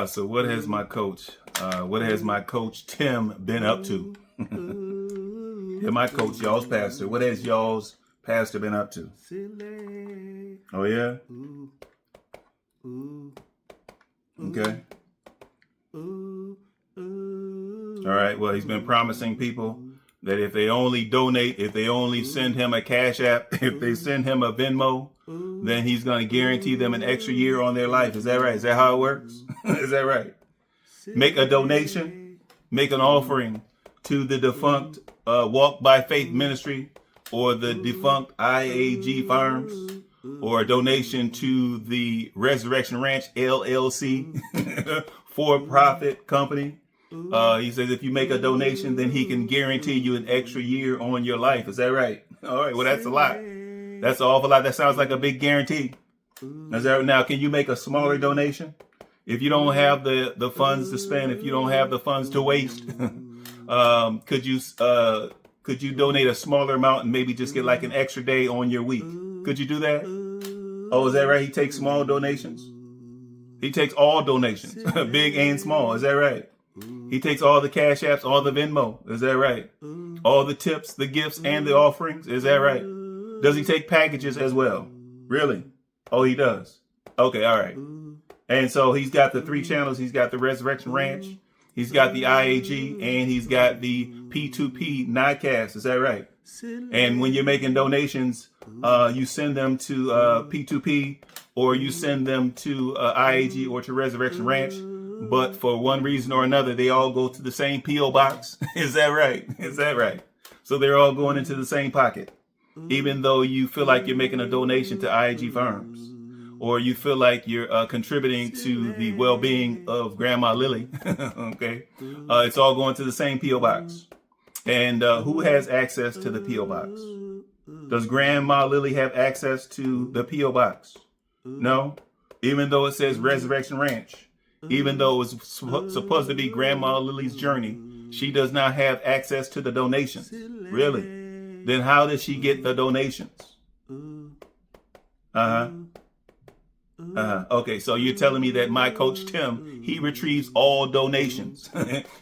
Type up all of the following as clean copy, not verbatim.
So what has my coach Tim been up to? Yeah, my coach, y'all's pastor. What has y'all's pastor been up to? Oh yeah? Okay. All right, well, he's been promising people that if they only donate, if they only send him a Cash App, if they send him a Venmo, then he's going to guarantee them an extra year on their life. Is that right? Is that how it works? Is that right? Make a donation, make an offering to the defunct Walk by Faith Ministry or the defunct IAG Farms, or a donation to the Resurrection Ranch LLC, for-profit company. He says if you make a donation, then he can guarantee you an extra year on your life. Is that right? All right. Well, that's a lot. That's an awful lot. That sounds like a big guarantee. Is that, now, can you make a smaller donation? If you don't have the funds to spend, if you don't have the funds to waste, could you donate a smaller amount and maybe just get like an extra day on your week? Could you do that? Oh, is that right? He takes small donations. He takes all donations, big and small. Is that right? He takes all the Cash Apps, all the Venmo. Is that right? All the tips, the gifts, and the offerings. Is that right? Does he take packages as well? Really? Oh, he does. Okay, all right. And so he's got the 3 channels. He's got the Resurrection Ranch. He's got the IAG, and he's got the P2P Nodcast. Is that right? And when you're making donations, you send them to P2P, or you send them to IAG or to Resurrection Ranch. But for one reason or another, they all go to the same P.O. box. Is that right? Is that right? So they're all going into the same pocket. Even though you feel like you're making a donation to IAG Farms, or you feel like you're contributing to the well-being of Grandma Lily, okay? It's all going to the same P.O. box. And who has access to the P.O. box? Does Grandma Lily have access to the P.O. box? No? Even though it says Resurrection Ranch, even though it's supposed to be Grandma Lily's journey, she does not have access to the donations. Really? Then how does she get the donations? Okay, so you're telling me that my coach Tim, he retrieves all donations.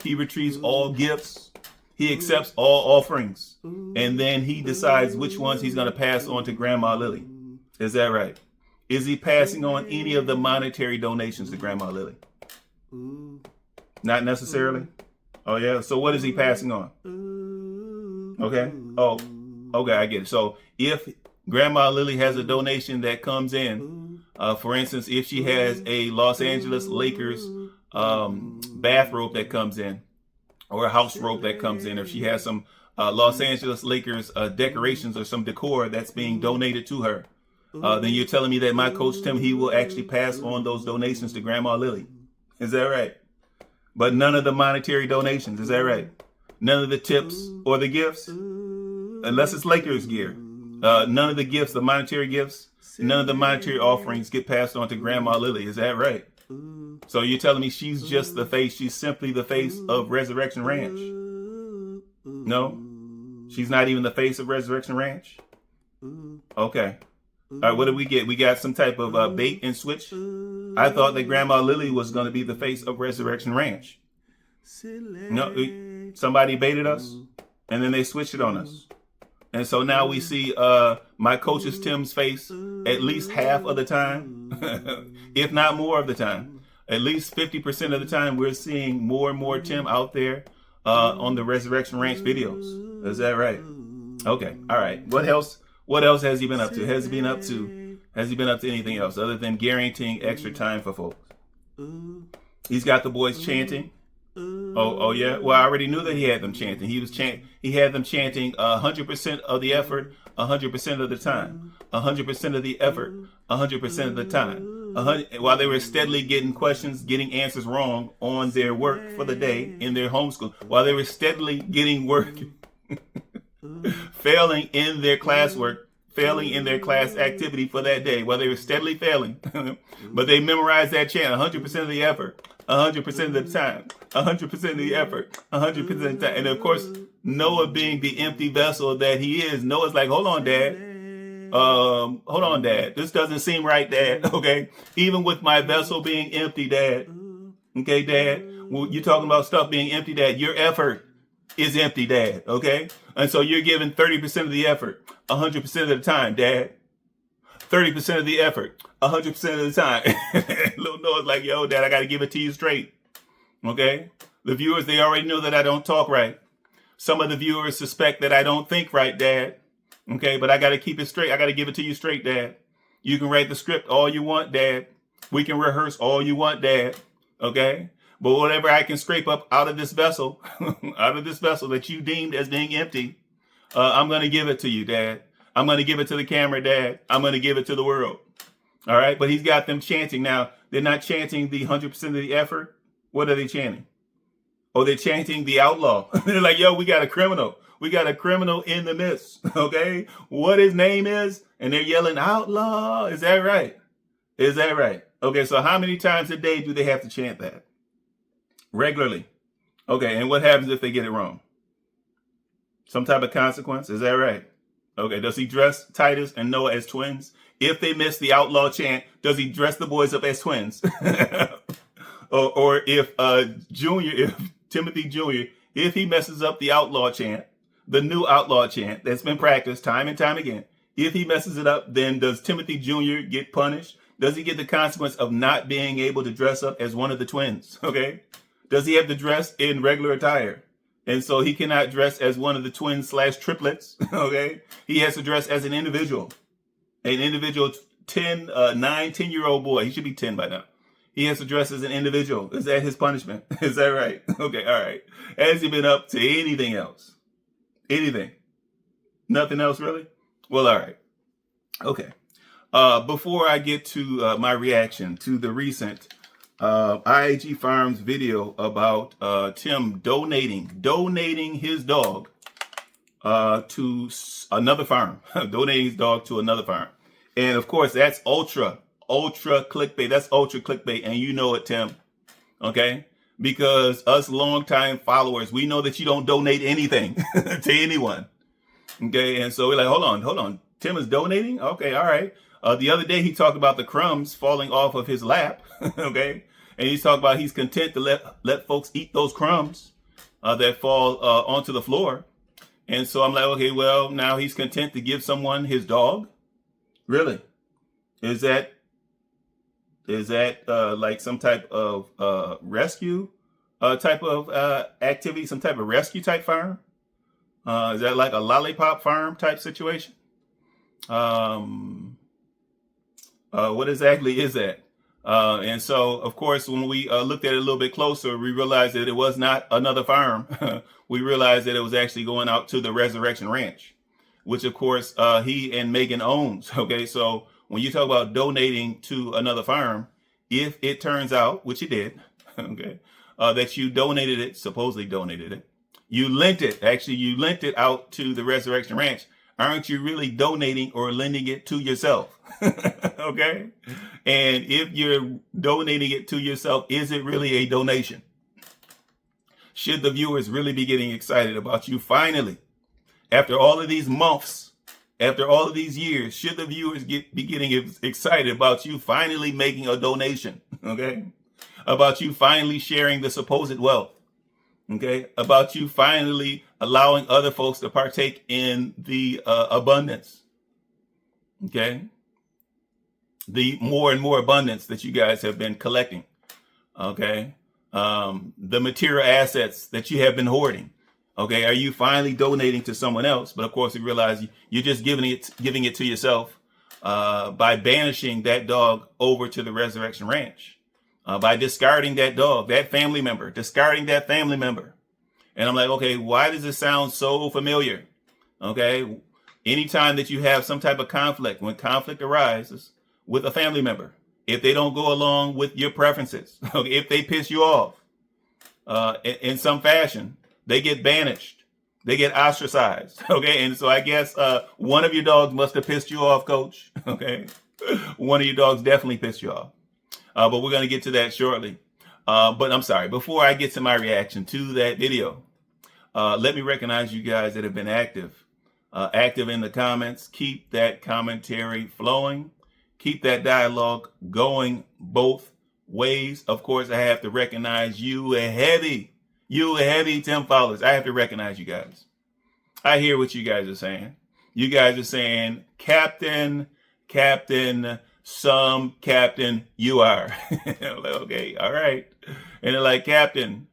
He retrieves all gifts. He accepts all offerings. And then he decides which ones he's going to pass on to Grandma Lily. Is that right? Is he passing on any of the monetary donations to Grandma Lily? Not necessarily. Oh, yeah. So what is he passing on? Okay. Oh, okay. I get it. So if Grandma Lily has a donation that comes in, for instance, if she has a Los Angeles Lakers bathrobe that comes in, or a house robe that comes in, or if she has some Los Angeles Lakers decorations or some decor that's being donated to her, then you're telling me that my coach Tim, he will actually pass on those donations to Grandma Lily. Is that right? But none of the monetary donations. Is that right? None of the tips or the gifts, unless it's Lakers gear. None of the gifts, the monetary gifts, none of the monetary offerings get passed on to Grandma Lily. Is that right? So you're telling me she's just the face. She's simply the face of Resurrection Ranch. No, she's not even the face of Resurrection Ranch. Okay. All right, what did we get? We got some type of bait and switch. I thought that Grandma Lily was going to be the face of Resurrection Ranch. No, somebody baited us, and then they switched it on us. And so now we see my coach's Tim's face at least half of the time, if not more of the time. At least 50% of the time, we're seeing more and more Tim out there on the Resurrection Ranch videos. Is that right? Okay. All right. What else? What else has he been up to? Has he been up to anything else other than guaranteeing extra time for folks? He's got the boys chanting. Oh yeah. Well, I already knew that he had them chanting. He had them chanting 100% of the effort, 100% of the time, 100% of the effort, 100% of the time. While they were steadily getting questions, getting answers wrong on their work for the day in their homeschool, while they were steadily getting work, failing in their classwork, failing in their class activity for that day, while they were steadily failing, but they memorized that chant, 100% of the effort, 100% of the time, 100% of the effort, 100% of the time. And of course, Noah being the empty vessel that he is, Noah's like, hold on, Dad. Hold on, Dad. This doesn't seem right, Dad. Okay. Even with my vessel being empty, Dad. Okay, Dad. Well, you're talking about stuff being empty, Dad. Your effort is empty, Dad. Okay. And so you're giving 30% of the effort 100% of the time, Dad. 30% of the effort 100% of the time. Little Noah's like, yo, Dad, I got to give it to you straight. Okay. The viewers, they already know that I don't talk right. Some of the viewers suspect that I don't think right, Dad. Okay, but I got to keep it straight. I got to give it to you straight, Dad. You can write the script all you want, Dad. We can rehearse all you want, Dad. Okay? But whatever I can scrape up out of this vessel, that you deemed as being empty, I'm going to give it to you, Dad. I'm going to give it to the camera, Dad. I'm going to give it to the world. All right? But he's got them chanting. Now, they're not chanting the 100% of the effort. What are they chanting? Oh, they're chanting the outlaw. They're like, yo, we got a criminal. We got a criminal in the midst. Okay. What his name is. And they're yelling outlaw. Is that right? Is that right? Okay. So how many times a day do they have to chant that? Regularly. Okay. And what happens if they get it wrong? Some type of consequence. Is that right? Okay. Does he dress Titus and Noah as twins? If they miss the outlaw chant, does he dress the boys up as twins? or if Timothy Jr., if he messes up the outlaw chant, the new outlaw chant that's been practiced time and time again, if he messes it up, then does Timothy Jr. get punished? Does he get the consequence of not being able to dress up as one of the twins? Okay. Does he have to dress in regular attire? And so he cannot dress as one of the twins / triplets. Okay. He has to dress as an individual 10-year-old boy. He should be 10 by now. He has to dress as an individual. Is that his punishment? Is that right? Okay, all right. Has he been up to anything else? Anything? Nothing else, really? Well, all right. Okay. Before I get to my reaction to the recent IAG Farms video about Tim donating his dog to another farm. Donating his dog to another farm. And, of course, that's ultra clickbait. That's ultra clickbait. And you know it, Tim. Okay? Because us longtime followers, we know that you don't donate anything to anyone. Okay? And so we're like, hold on. Tim is donating? Okay, all right. The other day he talked about the crumbs falling off of his lap. Okay? And he's talking about he's content to let folks eat those crumbs that fall onto the floor. And so I'm like, okay, well, now he's content to give someone his dog? Really? Is that like some type of rescue type of activity, some type of rescue type farm? Is that like a lollipop farm type situation? What exactly is that? And so, of course, when we looked at it a little bit closer, we realized that it was not another farm. We realized that it was actually going out to the Resurrection Ranch, which, of course, he and Megan owns. Okay, so when you talk about donating to another farm, if it turns out, which it did, okay, that you supposedly donated it, you lent it out to the Resurrection Ranch, aren't you really donating or lending it to yourself? Okay? And if you're donating it to yourself, is it really a donation? Should the viewers really be getting excited about you finally, after all of these months, after all of these years, should the viewers be getting excited about you finally making a donation? Okay? About you finally sharing the supposed wealth? Okay? About you finally allowing other folks to partake in the abundance? Okay? The more and more abundance that you guys have been collecting. Okay? The material assets that you have been hoarding. Okay, are you finally donating to someone else? But of course, you realize you're just giving it to yourself by banishing that dog over to the Resurrection Ranch, by discarding that dog, that family member, And I'm like, okay, why does this sound so familiar? Okay, anytime that you have some type of conflict, when conflict arises with a family member, if they don't go along with your preferences, okay, if they piss you off in some fashion, they get banished. They get ostracized. Okay. And so I guess one of your dogs must have pissed you off, Coach. Okay. One of your dogs definitely pissed you off. But we're going to get to that shortly. But I'm sorry. Before I get to my reaction to that video, let me recognize you guys that have been active active in the comments. Keep that commentary flowing. Keep that dialogue going both ways. Of course, I have to recognize you heavy Tim followers. I have to recognize you guys. I hear what you guys are saying. You guys are saying, Captain, some captain, you are. Okay, all right. And they're like, Captain,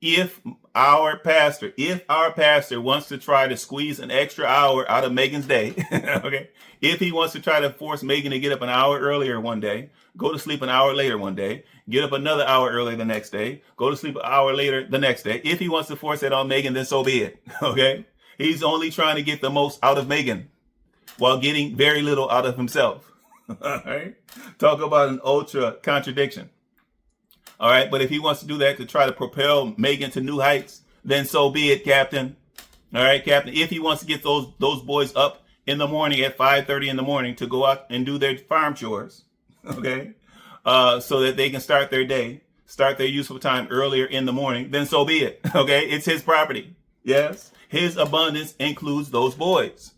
if our pastor wants to try to squeeze an extra hour out of Megan's day, okay, if he wants to try to force Megan to get up an hour earlier one day, go to sleep an hour later one day, get up another hour earlier the next day, go to sleep an hour later the next day, if he wants to force that on Megan, then so be it, okay? He's only trying to get the most out of Megan while getting very little out of himself. All right? Talk about an ultra contradiction. All right, but if he wants to do that to try to propel Megan to new heights, then so be it, Captain. All right, Captain. If he wants to get those boys up in the morning at 5:30 in the morning to go out and do their farm chores, okay, so that they can start their day, start their useful time earlier in the morning, then so be it. Okay, it's his property. Yes, his abundance includes those boys.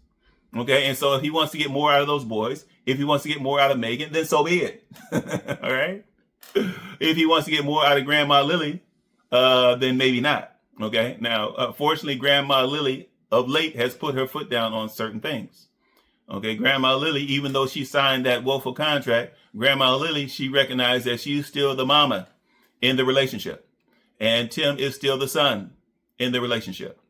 Okay, and so if he wants to get more out of those boys, if he wants to get more out of Megan, then so be it. All right. If he wants to get more out of Grandma Lily, then maybe not. Okay. Now, fortunately, Grandma Lily of late has put her foot down on certain things. Okay. Grandma Lily, even though she signed that woeful contract, Grandma Lily, she recognized that she's still the mama in the relationship. And Tim is still the son in the relationship.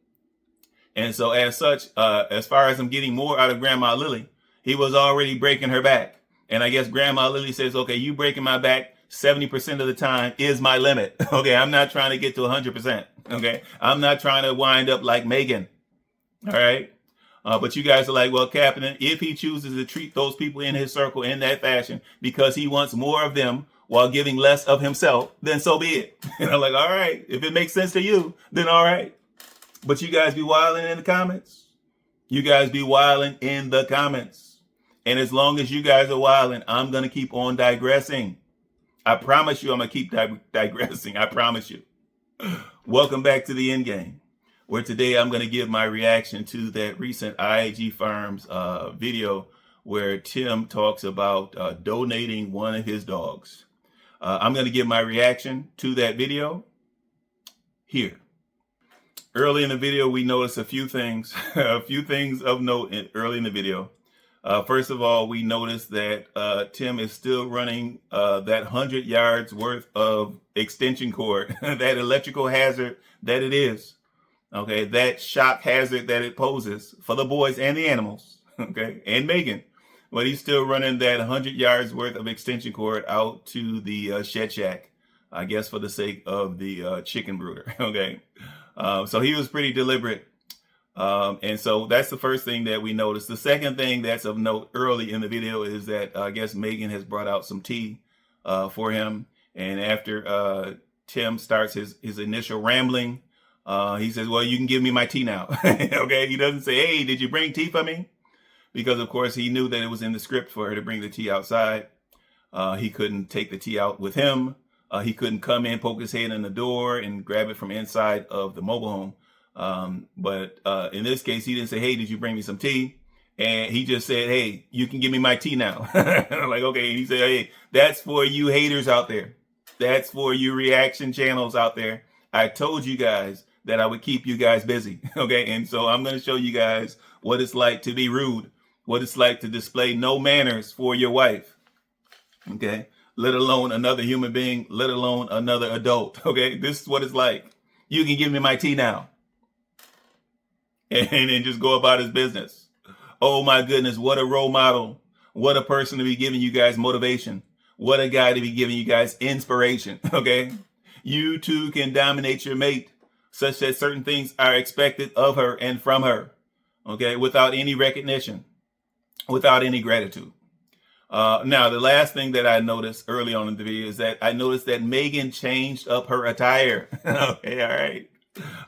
And so as such, as far as I'm getting more out of Grandma Lily, he was already breaking her back. And I guess Grandma Lily says, okay, you breaking my back 70% of the time is my limit. Okay, I'm not trying to get to 100%. Okay, I'm not trying to wind up like Megan. All right. But you guys are like, well, Captain, if he chooses to treat those people in his circle in that fashion because he wants more of them while giving less of himself, then so be it. And I'm like, all right, if it makes sense to you, then all right. But you guys be wilding in the comments. You guys be wilding in the comments. And as long as you guys are wilding, I'm going to keep on digressing. I promise you I'm going to keep digressing. I promise you. Welcome back to the end game, where today I'm going to give my reaction to that recent IAG Farms video where Tim talks about donating one of his dogs. I'm going to give my reaction to that video here. Early in the video, we noticed a few things of note early in the video. First of all, we noticed that Tim is still running that 100 yards worth of extension cord, that electrical hazard that it is, okay, that shock hazard that it poses for the boys and the animals, okay, and Megan. But he's still running that 100 yards worth of extension cord out to the shed shack, I guess for the sake of the chicken brooder, okay. So he was pretty deliberate. And so that's the first thing that we noticed. The second thing that's of note early in the video is that I guess Megan has brought out some tea for him. And after Tim starts his initial rambling, he says, well, you can give me my tea now. Okay. He doesn't say, hey, did you bring tea for me? Because, of course, he knew that it was in the script for her to bring the tea outside. He couldn't take the tea out with him. He couldn't come in, poke his head in the door and grab it from inside of the mobile home. But in this case, he didn't say, hey, did you bring me some tea? And he just said, hey, you can give me my tea now. I'm like, okay. And he said, hey, that's for you haters out there. That's for you reaction channels out there. I told you guys that I would keep you guys busy. Okay. And so I'm going to show you guys what it's like to be rude, what it's like to display no manners for your wife. Okay. Let alone another human being, let alone another adult. Okay. This is what it's like. You can give me my tea now. And then just go about his business. Oh my goodness, what a role model. What a person to be giving you guys motivation. What a guy to be giving you guys inspiration. Okay. You too can dominate your mate such that certain things are expected of her and from her. Okay. Without any recognition, without any gratitude. Now, the last thing that I noticed early on in the video is that I noticed that Megan changed up her attire. Okay. All right.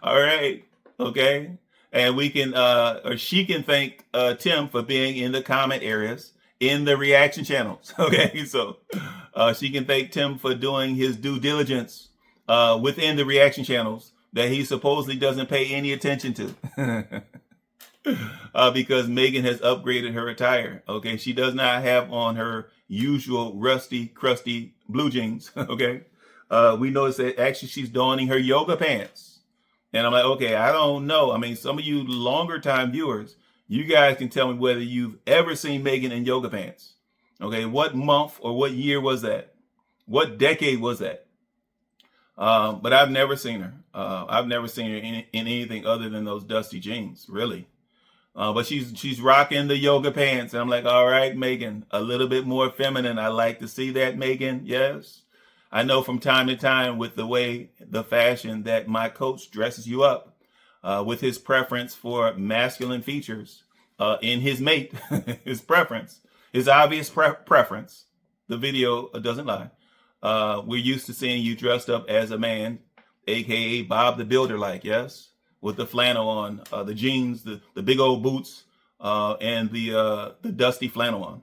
All right. Okay. And we can, or she can thank Tim for being in the comment areas, in the reaction channels. Okay. So she can thank Tim for doing his due diligence within the reaction channels that he supposedly doesn't pay any attention to. because Megan has upgraded her attire. Okay, she does not have on her usual rusty, crusty blue jeans. Okay, we noticed that actually she's donning her yoga pants, and I'm like, okay, I don't know. I mean, some of you longer time viewers, you guys can tell me whether you've ever seen Megan in yoga pants. Okay, what month or what year was that? What decade was that? But I've never seen her. I've never seen her in anything other than those dusty jeans, really. But she's rocking the yoga pants, and I'm like, all right, Megan, a little bit more feminine. I like to see that, Megan. Yes, I know from time to time with the fashion that my coach dresses you up, with his preference for masculine features in his mate, his preference, his obvious preference. The video doesn't lie. We're used to seeing you dressed up as a man, aka Bob the Builder, like, yes, with the flannel on, the jeans, the big old boots, and the dusty flannel on.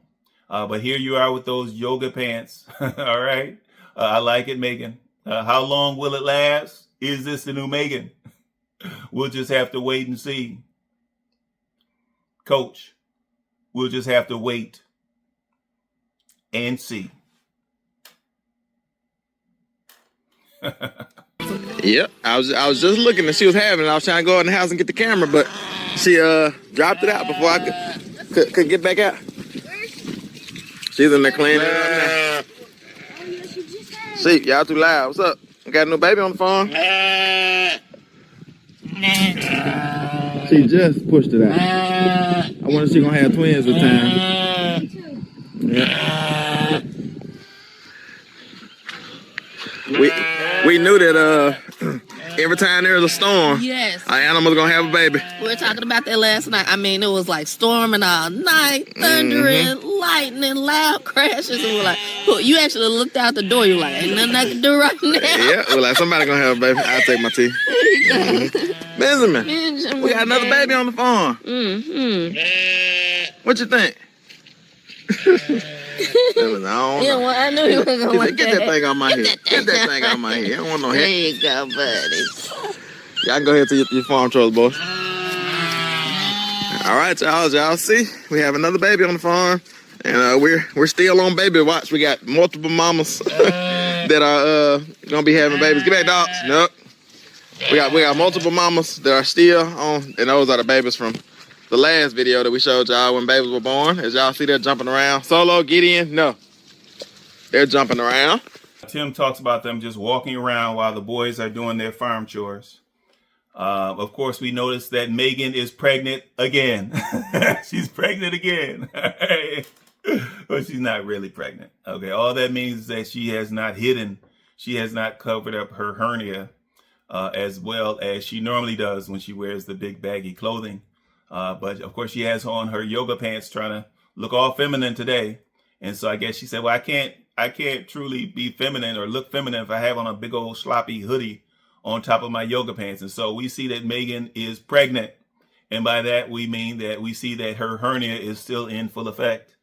But here you are with those yoga pants. All right, I like it, Megan. How long will it last? Is this the new Megan? We'll just have to wait and see, Coach. We'll just have to wait and see. Yep, I was just looking and she was having it. I was trying to go in the house and get the camera, but she dropped it out before I could get back out. She's in there cleaning it up now. See, y'all too loud. What's up? I got a new baby on the phone. She just pushed it out. I wonder if she's gonna have twins with time. Yeah. We knew that every time there was a storm, yes, our animals gonna have a baby. We were talking about that last night. I mean, it was like storming all night, thundering, lightning, loud crashes, and we're like, you actually looked out the door. You're like, ain't nothing I can do right now. Yeah, we're like, somebody gonna have a baby. I'll take my tea. Benjamin, we got another baby on the farm. What you think? I knew he was gonna like Get that thing on my head. Get that thing on my head. I don't want no head. There you go, buddy. Y'all can go ahead to your farm chores, boys. All right, y'all see, we have another baby on the farm, and we're still on baby watch. We got multiple mamas that are gonna be having babies. Get back, dogs. Nope. We got multiple mamas that are still on, and those are the babies from the last video that we showed y'all when babies were born. As y'all see, they're jumping around. Solo, Gideon, no. They're jumping around. Tim talks about them just walking around while the boys are doing their farm chores. Of course, we noticed that Megan is pregnant again. She's pregnant again. But she's not really pregnant. Okay, all that means is that she has not covered up her hernia as well as she normally does when she wears the big baggy clothing. But of course she has on her yoga pants trying to look all feminine today. And so I guess she said, well, I can't truly be feminine or look feminine if I have on a big old sloppy hoodie on top of my yoga pants. And so we see that Megan is pregnant. And by that, we mean that we see that her hernia is still in full effect,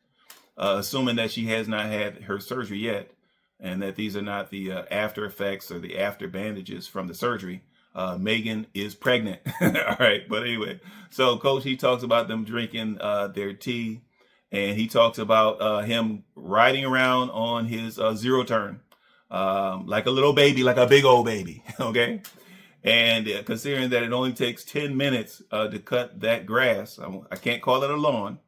assuming that she has not had her surgery yet, and that these are not the after effects or the after bandages from the surgery. Megan is pregnant. All right. But anyway, so Coach, he talks about them drinking their tea, and he talks about him riding around on his zero turn, like a little baby, like a big old baby. Okay. And considering that it only takes 10 minutes to cut that grass, I can't call it a lawn,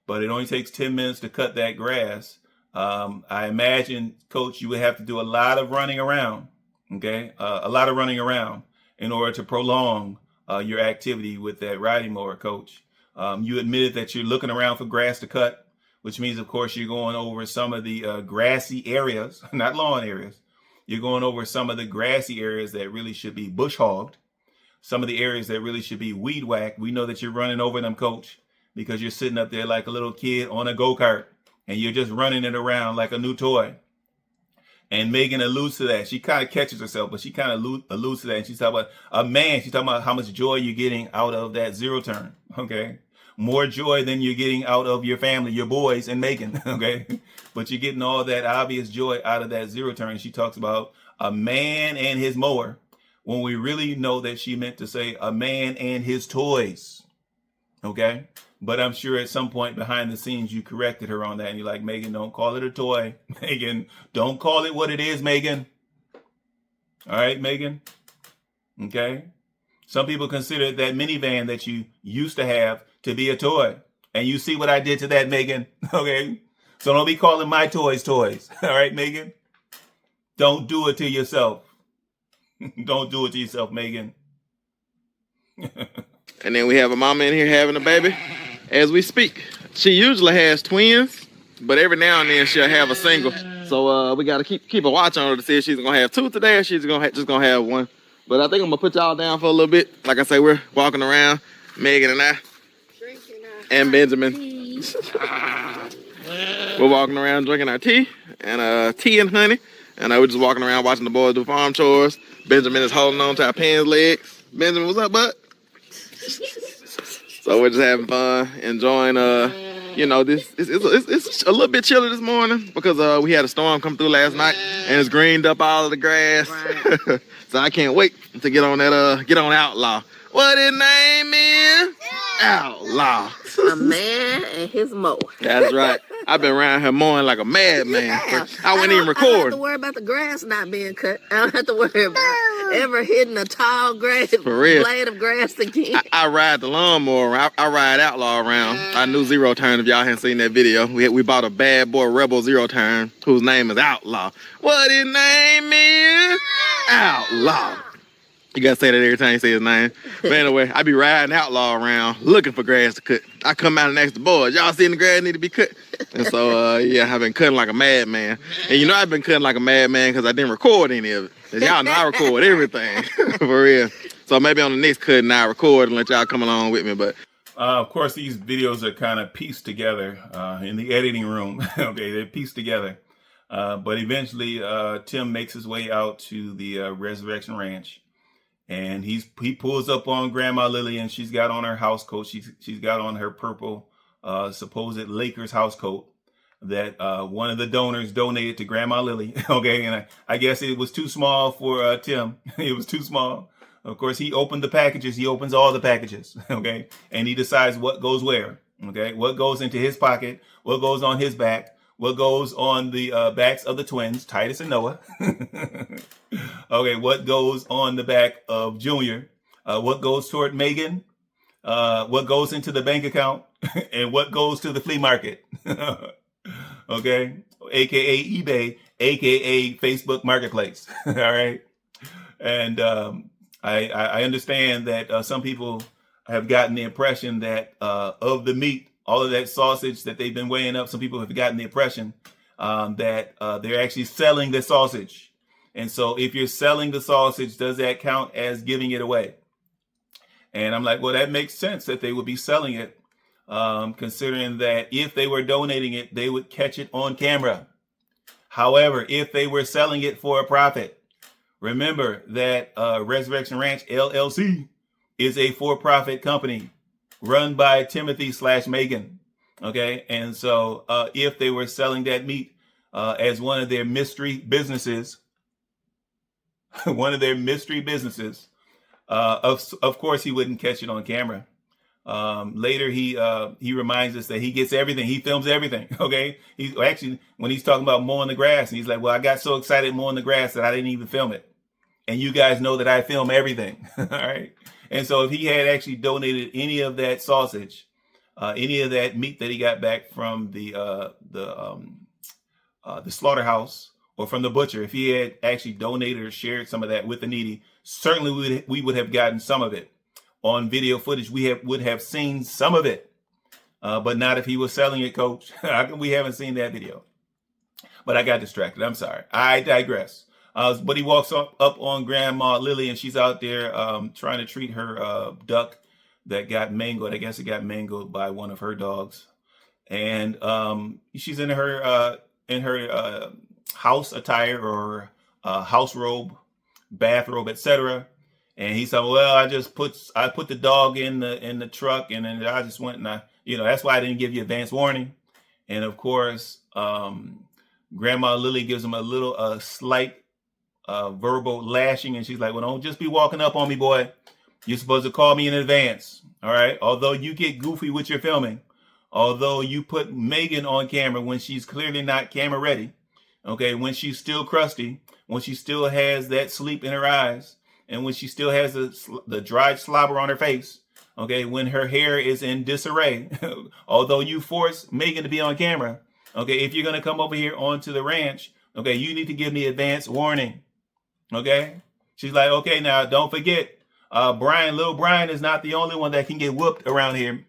but it only takes 10 minutes to cut that grass. I imagine, Coach, you would have to do a lot of running around. Okay. A lot of running around in order to prolong your activity with that riding mower, Coach. You admitted that you're looking around for grass to cut, which means, of course, you're going over some of the grassy areas, not lawn areas. You're going over some of the grassy areas that really should be bush hogged, some of the areas that really should be weed whacked. We know that you're running over them, Coach, because you're sitting up there like a little kid on a go-kart, and you're just running it around like a new toy. And Megan alludes to that. She kind of catches herself, but she kind of alludes to that. And she's talking about a man. She's talking about how much joy you're getting out of that zero turn. Okay. More joy than you're getting out of your family, your boys, and Megan. Okay. But you're getting all that obvious joy out of that zero turn. She talks about a man and his mower, when we really know that she meant to say a man and his toys. Okay. But I'm sure at some point behind the scenes, you corrected her on that. And you're like, Megan, don't call it a toy. Megan, don't call it what it is, Megan. All right, Megan. Okay. Some people consider that minivan that you used to have to be a toy. And you see what I did to that, Megan. Okay. So don't be calling my toys toys. All right, Megan. Don't do it to yourself. Don't do it to yourself, Megan. And then we have a mama in here having a baby as we speak. She usually has twins, but every now and then she'll have a single. So we gotta keep a watch on her to see if she's gonna have two today or she's just gonna have one. But I think I'm gonna put y'all down for a little bit. Like I say, we're walking around, Megan and I, and Benjamin. We're walking around drinking our tea and honey. And we're just walking around watching the boys do farm chores. Benjamin is holding on to our pen's legs. Benjamin, what's up, bud? So we're just having fun, enjoying, it's a little bit chilly this morning because we had a storm come through last night and it's greened up all of the grass. Right. So I can't wait to get on Outlaw. What his name is? Outlaw. A man and his mower. That's right. I've been around here mowing like a madman. Yeah. I wouldn't even record. I don't have to worry about the grass not being cut. I don't have to worry about ever hitting a tall blade of grass again. I ride the lawnmower. I ride Outlaw around. I knew Zero Turn, if y'all hadn't seen that video. We bought a bad boy Rebel Zero Turn whose name is Outlaw. What his name is? Outlaw. You gotta say that every time you say his name. But anyway, I be riding Outlaw around looking for grass to cut. I come out and ask the boys, y'all seen the grass need to be cut? And so, I've been cutting like a madman. And I've been cutting like a madman because I didn't record any of it. As y'all know, I record everything, for real. So maybe on the next cutting, I'll record and let y'all come along with me. But of course, these videos are kind of pieced together in the editing room. Okay, they're pieced together. But eventually, Tim makes his way out to the Resurrection Ranch. And he pulls up on Grandma Lily, and she's got on her house coat. She's got on her purple supposed Lakers house coat that one of the donors donated to Grandma Lily. Okay, and I guess it was too small for Tim. It was too small. Of course, he opened the packages. He opens all the packages. Okay, and he decides what goes where. Okay, what goes into his pocket, what goes on his back, what goes on the backs of the twins, Titus and Noah. Okay, what goes on the back of Junior? What goes toward Megan? What goes into the bank account? And what goes to the flea market? Okay, aka eBay, aka Facebook Marketplace. All right, and I understand that some people have gotten the impression that of the meat, all of that sausage that they've been weighing up, some people have gotten the impression that they're actually selling the sausage. And so if you're selling the sausage, does that count as giving it away? And I'm like, well, that makes sense that they would be selling it, considering that if they were donating it, they would catch it on camera. However, if they were selling it for a profit, remember that Resurrection Ranch LLC is a for-profit company run by Timothy/Megan. Okay. And so if they were selling that meat as one of their mystery businesses, of course, he wouldn't catch it on camera. Later, he reminds us that he gets everything. He films everything. Okay. He's actually, when he's talking about mowing the grass, and he's like, well, I got so excited mowing the grass that I didn't even film it. And you guys know that I film everything. All right. And so if he had actually donated any of that sausage, any of that meat that he got back from the slaughterhouse or from the butcher, if he had actually donated or shared some of that with the needy, certainly we would have gotten some of it. On video footage, we would have seen some of it, but not if he was selling it, Coach. We haven't seen that video. But I got distracted. I'm sorry. I digress. But he walks up on Grandma Lily, and she's out there trying to treat her duck that got mangled. I guess it got mangled by one of her dogs. And she's in her house attire or house robe, bathrobe, etc. And he said, well, I put the dog in the truck, and then I just went and that's why I didn't give you advance warning. And of course, Grandma Lily gives him a slight verbal lashing, and she's like, well, don't just be walking up on me, boy. You're supposed to call me in advance. All right. Although you get goofy with your filming, although you put Megan on camera when she's clearly not camera ready, okay, when she's still crusty, when she still has that sleep in her eyes, and when she still has the dried slobber on her face, okay, when her hair is in disarray, although you force Megan to be on camera, okay, if you're going to come over here onto the ranch, okay, you need to give me advance warning, okay? She's like, okay, now don't forget, little Brian is not the only one that can get whooped around here.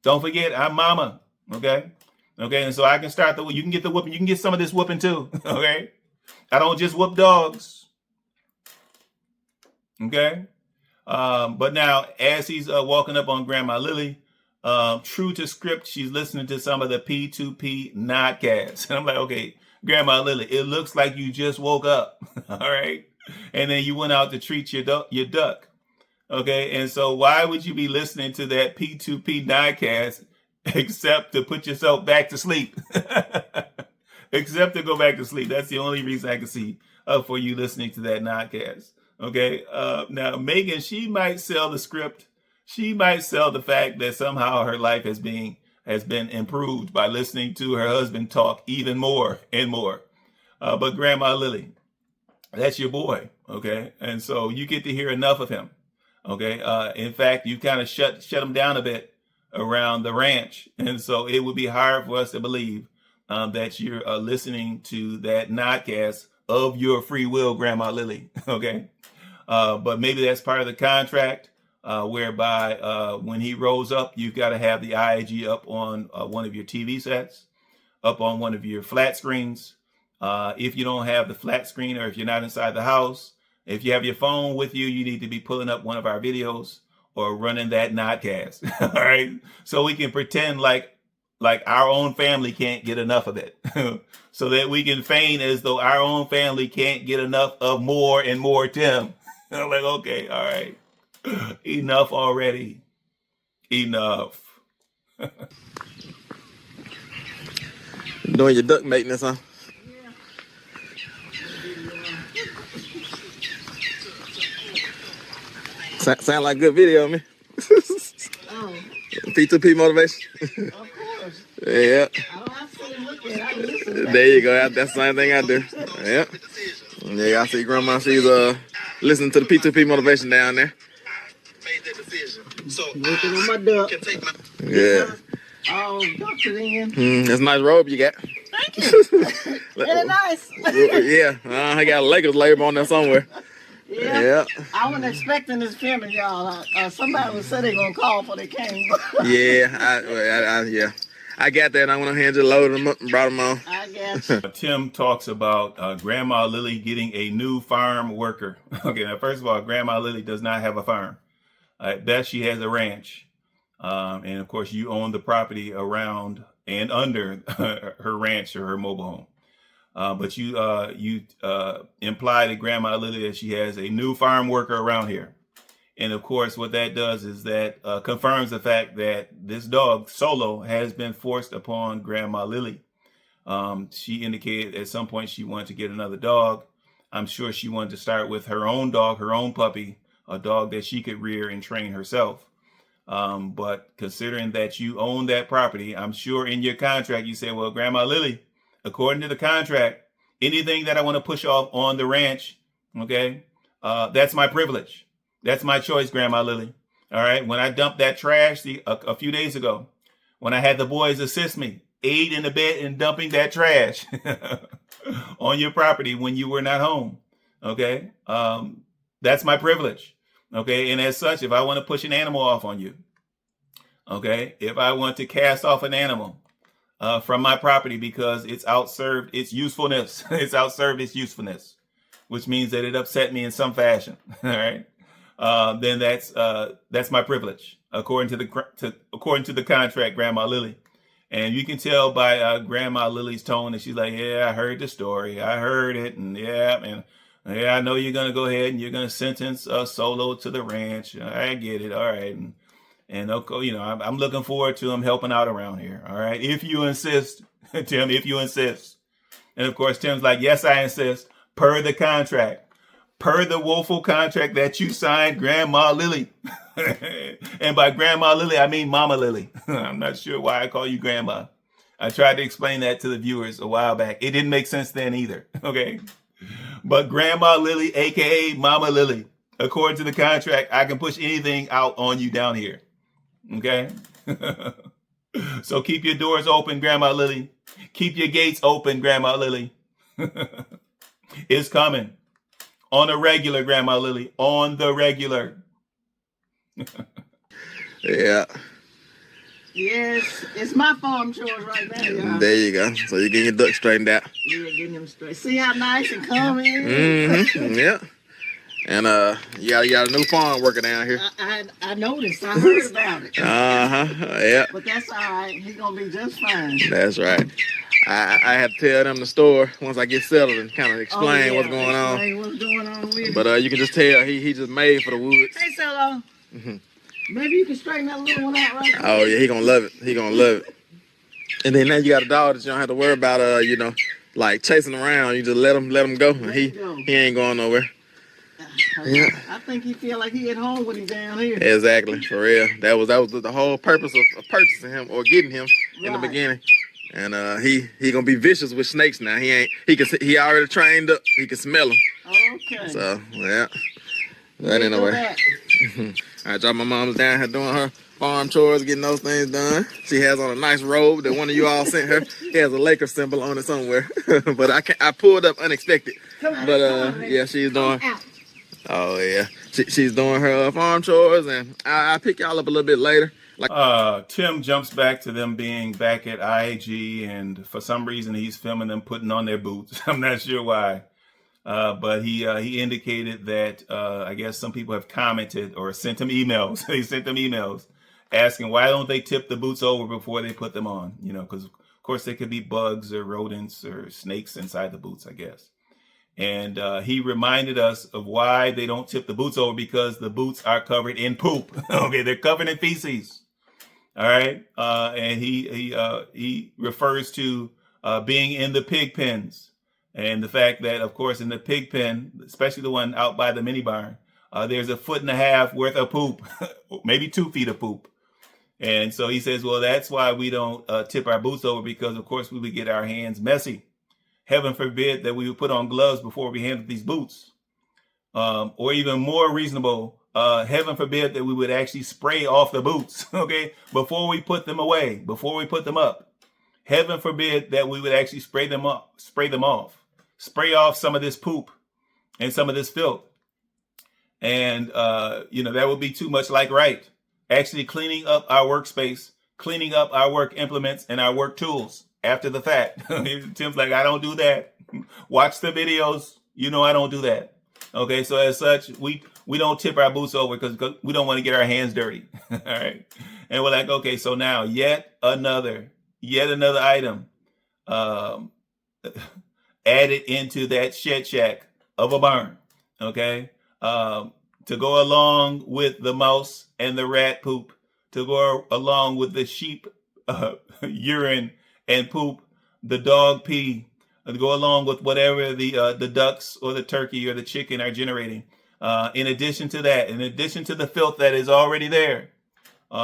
Don't forget, I'm mama, okay? Okay, and so I can start you can get the whooping, you can get some of this whooping too, okay? I don't just whoop dogs, okay? But now, as he's walking up on Grandma Lily, true to script, she's listening to some of the P2P nodcasts. And I'm like, okay, Grandma Lily, it looks like you just woke up, all right? And then you went out to treat your duck, okay? And so why would you be listening to that P2P nodcast except to put yourself back to sleep? Except to go back to sleep. That's the only reason I can see for you listening to that nodcast. Okay. Now, Megan, she might sell the script. She might sell the fact that somehow her life has been improved by listening to her husband talk even more and more. But Grandma Lily, that's your boy. Okay. And so you get to hear enough of him. Okay. In fact, you kind of shut him down a bit around the ranch. And so it would be hard for us to believe that you're listening to that nodcast of your free will, Grandma Lily. Okay. But maybe that's part of the contract, whereby when he rolls up, you've got to have the IAG up on one of your TV sets, up on one of your flat screens. If you don't have the flat screen, or if you're not inside the house, if you have your phone with you, you need to be pulling up one of our videos or running that nodcast. All right. So we can pretend like our own family can't get enough of it. So that we can feign as though our own family can't get enough of more and more Tim. I'm like, okay, all right. Enough already. Enough. Doing your duck maintenance, huh? Sound like a good video, man. Oh, P2P motivation. of course. Yeah. I don't have to look at it. I listen. There you go. That's the same thing I do. Yeah. Yeah, I see Grandma. She's listening to the P2P motivation down there. Made that decision. So Looking on my duck. can take my Yeah. Oh, doctor in. That's a nice robe you got. Thank you. Very nice. Yeah. I got a Lakers label on there somewhere. Yeah. I wasn't expecting this filming, y'all. Somebody was said they gonna call before they came. Yeah. Yeah. I got that, and I went ahead and just loaded them up and brought them on. I guess. Tim talks about Grandma Lily getting a new farm worker. Okay, now first of all, Grandma Lily does not have a farm. At best, she has a ranch. And of course, you own the property around and under her ranch or her mobile home. But you imply to Grandma Lily that she has a new farm worker around here. And of course, what that does is that confirms the fact that this dog, Solo, has been forced upon Grandma Lily. She indicated at some point she wanted to get another dog. I'm sure she wanted to start with her own dog, her own puppy, a dog that she could rear and train herself. But considering that you own that property, I'm sure in your contract you say, well, Grandma Lily, according to the contract, anything that I want to push off on the ranch, okay, that's my privilege. That's my choice, Grandma Lily. All right. When I dumped that trash a few days ago, when I had the boys assist me, aid in the bed in dumping that trash on your property when you were not home. Okay. That's my privilege. Okay. And as such, if I want to push an animal off on you, okay, if I want to cast off an animal from my property because it's outserved its usefulness, which means that it upset me in some fashion. All right. Then that's my privilege, according to the contract, Grandma Lily. And you can tell by Grandma Lily's tone that she's like, yeah, I heard the story, I heard it, and yeah, I know you're gonna go ahead and you're gonna sentence Solo to the ranch. I get it, all right, and okay, you know, I'm looking forward to him helping out around here, all right, if you insist, Tim, if you insist. And of course, Tim's like, yes, I insist, per the contract. per the woeful contract that you signed, Grandma Lily. And by Grandma Lily, I mean Mama Lily. I'm not sure why I call you Grandma. I tried to explain that to the viewers a while back. It didn't make sense then either, okay? But Grandma Lily, aka Mama Lily, according to the contract, I can push anything out on you down here, okay? So keep your doors open, Grandma Lily. Keep your gates open, Grandma Lily. It's coming. On the regular, Grandma Lily. On the regular. Yeah. Yes, it's my farm chores right now, y'all. There you go. So you're getting your ducks straightened out. Yeah, getting them straight. See how nice and calm it is? Mm-hmm. Yeah. And you got a new farm worker down here. I noticed. I heard about it. Yeah. But that's all right. He's going to be just fine. That's right. I had to tell them the store once I get settled and kind of explain what's going on. Explain what's going on with it. But you can just tell he just made for the woods. Hey, Solo. Maybe you can straighten that little one out right now. Oh yeah, he gonna love it. He gonna love it. And then now you got a dog that you don't have to worry about. Like chasing around. You just let him go, and he ain't going nowhere. Yeah. I think he feel like he at home when he's down here. Exactly, for real. That was the whole purpose of purchasing him or getting him in the beginning. And he gonna be vicious with snakes now. He already trained up. He can smell them. Okay. So yeah. But anyway. I dropped my mom's down here doing her farm chores, getting those things done. She has on a nice robe that one of you all sent her. He has a Lakers symbol on it somewhere. But I pulled up unexpected. But yeah, she's doing. Oh yeah, she's doing her farm chores, and I'll pick y'all up a little bit later. Tim jumps back to them being back at IAG, and for some reason he's filming them putting on their boots. I'm not sure why. But he indicated that I guess some people have commented or sent him emails. They sent them emails asking why don't they tip the boots over before they put them on? Because of course there could be bugs or rodents or snakes inside the boots, I guess. And he reminded us of why they don't tip the boots over, because the boots are covered in poop. Okay, they're covered in feces. All right, and he refers to being in the pig pens. And the fact that, of course, in the pig pen, especially the one out by the mini barn, there's 1.5 feet worth of poop, maybe 2 feet of poop. And so he says, well, that's why we don't tip our boots over, because, of course, we would get our hands messy. Heaven forbid that we would put on gloves before we handle these boots. Or even more reasonable, heaven forbid that we would actually spray off the boots, okay, before we put them away, before we put them up. Heaven forbid that we would actually spray them off, spray off some of this poop and some of this filth. And, that would be too much like right. Actually cleaning up our workspace, cleaning up our work implements and our work tools after the fact. Tim's like, I don't do that. Watch the videos. I don't do that. Okay, so as such, we don't tip our boots over because we don't want to get our hands dirty. All right. And we're like, okay, so now yet another item added into that shed shack of a barn, okay? To go along with the mouse and the rat poop, to go along with the sheep urine and poop, the dog pee, to go along with whatever the ducks or the turkey or the chicken are generating. In addition to that, in addition to the filth that is already there,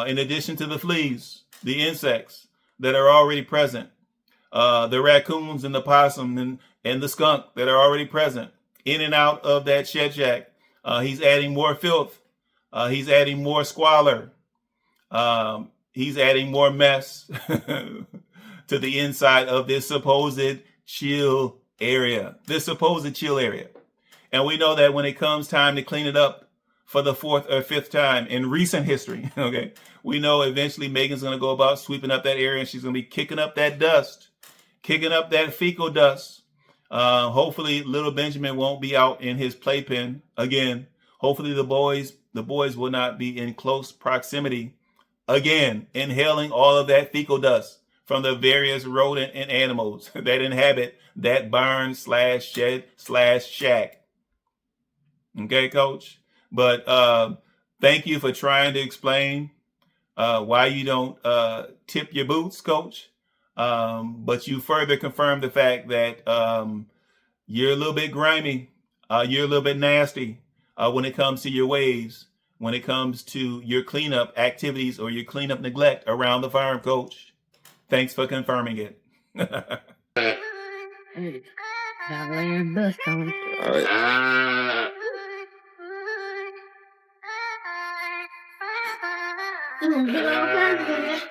in addition to the fleas, the insects that are already present, the raccoons and the possum and the skunk that are already present in and out of that shed shack. He's adding more filth. He's adding more squalor. He's adding more mess to the inside of this supposed chill area. And we know that when it comes time to clean it up for the 4th or 5th time in recent history, okay, we know eventually Megan's going to go about sweeping up that area, and she's going to be kicking up that dust, kicking up that fecal dust. Hopefully little Benjamin won't be out in his playpen again. Hopefully the boys will not be in close proximity again, inhaling all of that fecal dust from the various rodent and animals that inhabit that barn /shed/shack. Okay, Coach? But thank you for trying to explain why you don't tip your boots, Coach. But you further confirm the fact that you're a little bit grimy. You're a little bit nasty when it comes to your ways, when it comes to your cleanup activities or your cleanup neglect around the farm, Coach. Thanks for confirming it. Got laying dust on it. All right.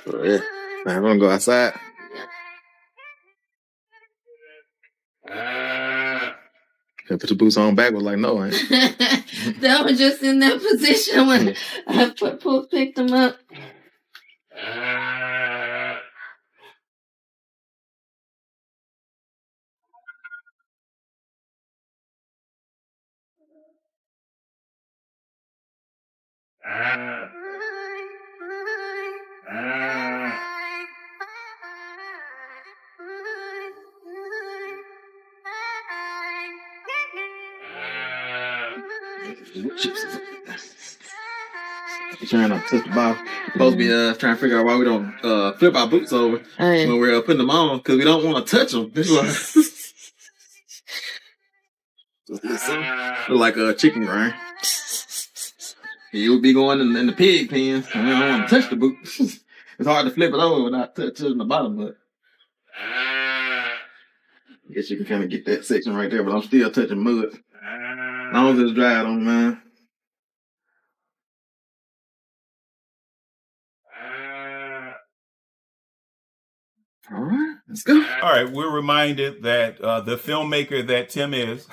So, yeah. Now I'm gonna go outside. Put the boots on back. Was like, no, I ain't. That was just in that position when I picked them up. Trying not to touch the bottom. Supposed to be trying to figure out why we don't flip our boots over when we're putting them on because we don't want to touch them. This look like a chicken grind. You would be going in the pig pens. I don't want to touch the boot. It's hard to flip it over without touching the bottom, but I guess you can kind of get that section right there. But I'm still touching mud. As long as it's dry, I don't mind. All right, let's go. All right, we're reminded that the filmmaker that Tim is,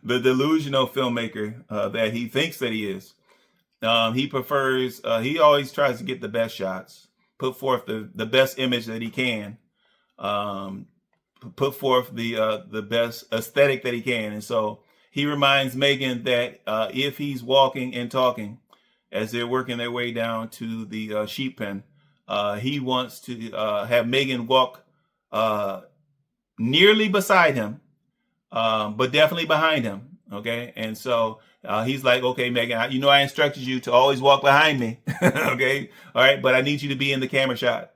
the delusional filmmaker that he thinks that he is, he prefers, he always tries to get the best shots, put forth the best image that he can, put forth the best aesthetic that he can. And so he reminds Megan that if he's walking and talking as they're working their way down to the sheep pen, he wants to have Megan walk nearly beside him, but definitely behind him. Okay. And so he's like, okay, Megan, I instructed you to always walk behind me. Okay. All right. But I need you to be in the camera shot.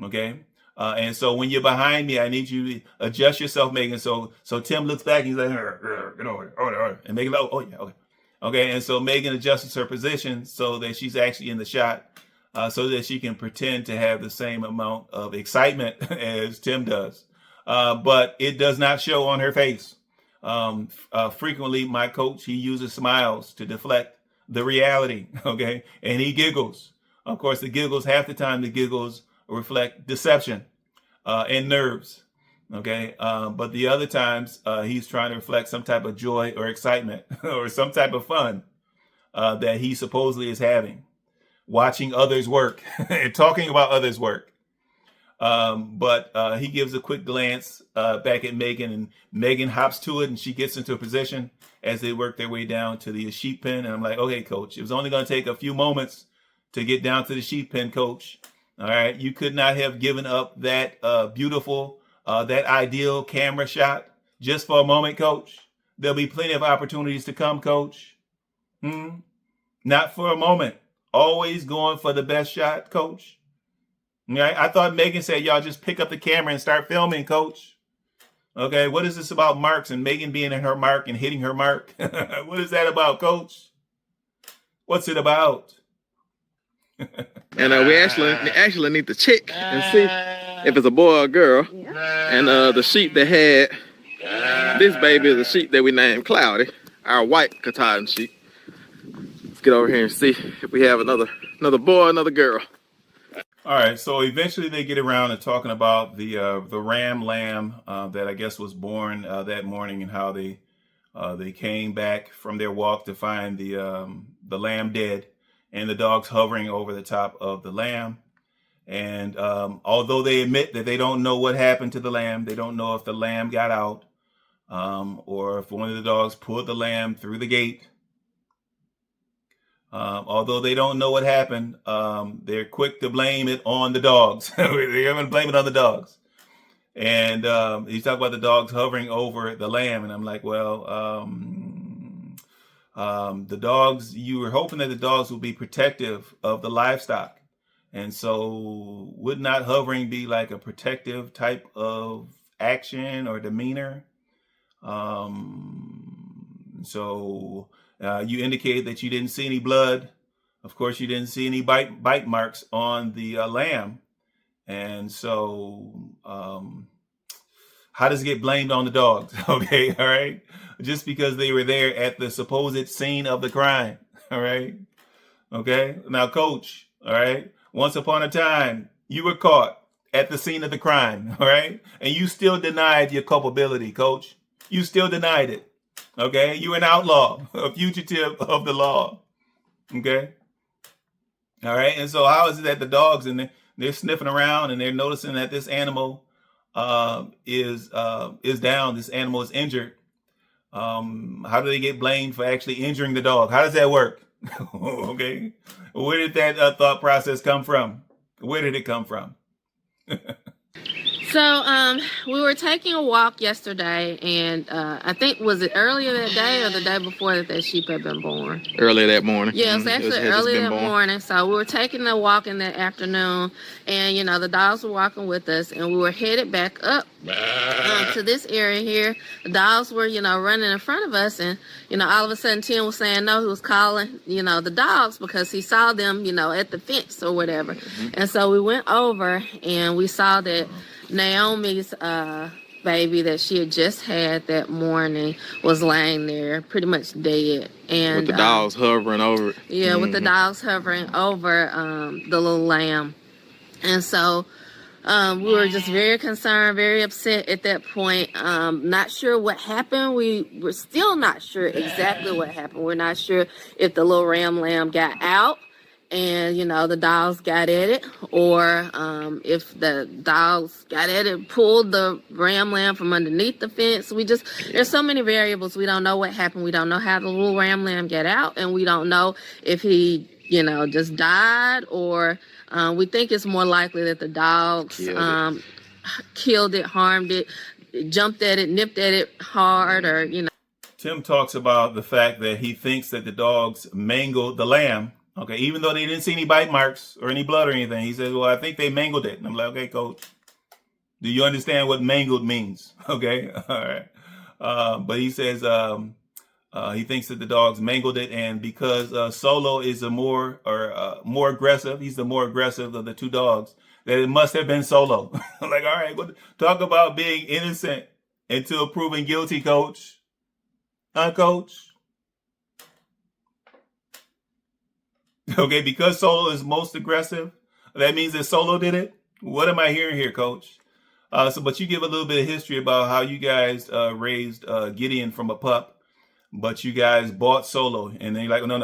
Okay. And so when you're behind me, I need you to adjust yourself, Megan. So Tim looks back and he's like, get over here. And Megan, oh yeah. Okay. Okay. And so Megan adjusts her position so that she's actually in the shot. So that she can pretend to have the same amount of excitement as Tim does. But it does not show on her face. Frequently, my coach, he uses smiles to deflect the reality, okay? And he giggles. Of course, half the time, the giggles reflect deception and nerves, okay? But the other times, he's trying to reflect some type of joy or excitement or some type of fun that he supposedly is having. Watching others work and talking about others' work. But he gives a quick glance back at Megan, and Megan hops to it and she gets into a position as they work their way down to the sheep pen. And I'm like, okay, coach, it was only going to take a few moments to get down to the sheep pen, coach. All right. You could not have given up that beautiful, that ideal camera shot just for a moment, coach. There'll be plenty of opportunities to come, coach. Not for a moment. Always going for the best shot, coach. Right? I thought Megan said, y'all just pick up the camera and start filming, coach. Okay, what is this about marks and Megan being in her mark and hitting her mark? What is that about, coach? What's it about? And we actually need to check and see if it's a boy or a girl. And the sheep that had this baby is a sheep that we named Cloudy, our white Katahdin sheep. Get over here and see if we have another boy, another girl. All right, so eventually they get around to talking about the ram lamb that I guess was born that morning, and how they came back from their walk to find the lamb dead and the dogs hovering over the top of the lamb. And although they admit that they don't know what happened to the lamb, they don't know if the lamb got out or if one of the dogs pulled the lamb through the gate. Although they don't know what happened, they're quick to blame it on the dogs. They're going to blame it on the dogs. And he's talking about the dogs hovering over the lamb. And I'm like, well, the dogs, you were hoping that the dogs would be protective of the livestock. And so would not hovering be like a protective type of action or demeanor? So you indicated that you didn't see any blood. Of course, you didn't see any bite marks on the lamb. And so how does it get blamed on the dogs? Okay, all right. Just because they were there at the supposed scene of the crime. All right. Okay. Now, coach, all right. Once upon a time, you were caught at the scene of the crime. All right. And you still denied your culpability, coach. You still denied it. Okay. You're an outlaw, a fugitive of the law. Okay. All right. And so how is it that the dogs and they're sniffing around and they're noticing that this animal is down. This animal is injured. How do they get blamed for actually injuring the dog? How does that work? Okay. Where did that thought process come from? Where did it come from? So we were taking a walk yesterday, and I think, was it earlier that day or the day before that sheep had been born? Earlier that morning. Yeah, it's actually earlier that morning. So we were taking a walk in that afternoon, and the dogs were walking with us, and we were headed back up to this area here. The dogs were, running in front of us, and all of a sudden Tim was saying no. He was calling, the dogs because he saw them, at the fence or whatever. And so we went over, and we saw that Naomi's baby that she had just had that morning was laying there pretty much dead, and with the dogs hovering over it. Yeah, with the dogs hovering over the little lamb. And so we were just very concerned, very upset at that point. Not sure what happened. We were still not sure exactly what happened. We're not sure if the little lamb got out and the dogs got at it, or if the dogs got at it, pulled the lamb from underneath the fence. There's so many variables. We don't know what happened. We don't know how the little lamb got out, and we don't know if he just died, or we think it's more likely that the dogs killed it, harmed it, jumped at it, nipped at it hard, or Tim talks about the fact that he thinks that the dogs mangled the lamb. Okay, even though they didn't see any bite marks or any blood or anything, he says, well, I think they mangled it. And I'm like, okay, coach, do you understand what mangled means? Okay, all right. But he says he thinks that the dogs mangled it, and because Solo is more aggressive, he's the more aggressive of the two dogs, that it must have been Solo. I'm like, all right, well, talk about being innocent until proven guilty, coach. Coach? Okay, because Solo is most aggressive, that means that Solo did it? What am I hearing here, coach? But you give a little bit of history about how you guys raised Gideon from a pup, but you guys bought Solo, and then you're like, no.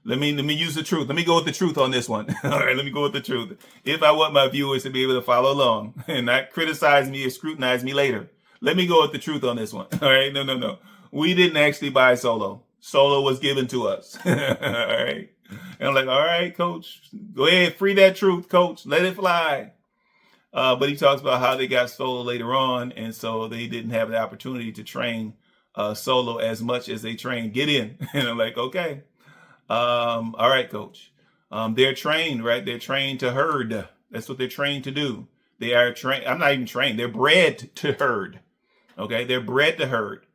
Let me use the truth. Let me go with the truth on this one. All right, let me go with the truth. If I want my viewers to be able to follow along and not criticize me or scrutinize me later, let me go with the truth on this one. All right, no. We didn't actually buy Solo. Solo was given to us. All right. And I'm like, all right, coach, go ahead, free that truth, coach, let it fly. But he talks about how they got Solo later on, and so they didn't have the opportunity to train Solo as much as they trained Gideon. And I'm like, okay, all right, coach. They're trained, right? They're trained to herd. That's what they're trained to do. They are trained. I'm not even trained. They're bred to herd. Okay, they're bred to herd.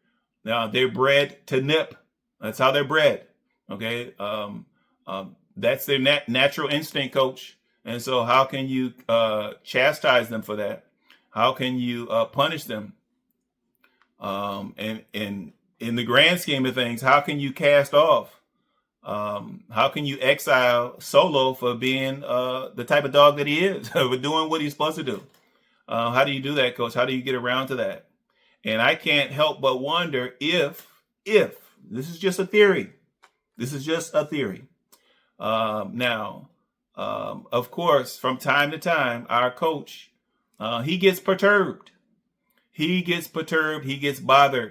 Now they're bred to nip. That's how they're bred. Okay. That's their natural instinct, coach. And so how can you chastise them for that? How can you punish them? And in the grand scheme of things, how can you cast off? How can you exile Solo for being the type of dog that he is, for doing what he's supposed to do? How do you do that, coach? How do you get around to that? And I can't help but wonder if this is just a theory. This is just a theory. Now, of course, from time to time, our coach, he gets perturbed. He gets bothered.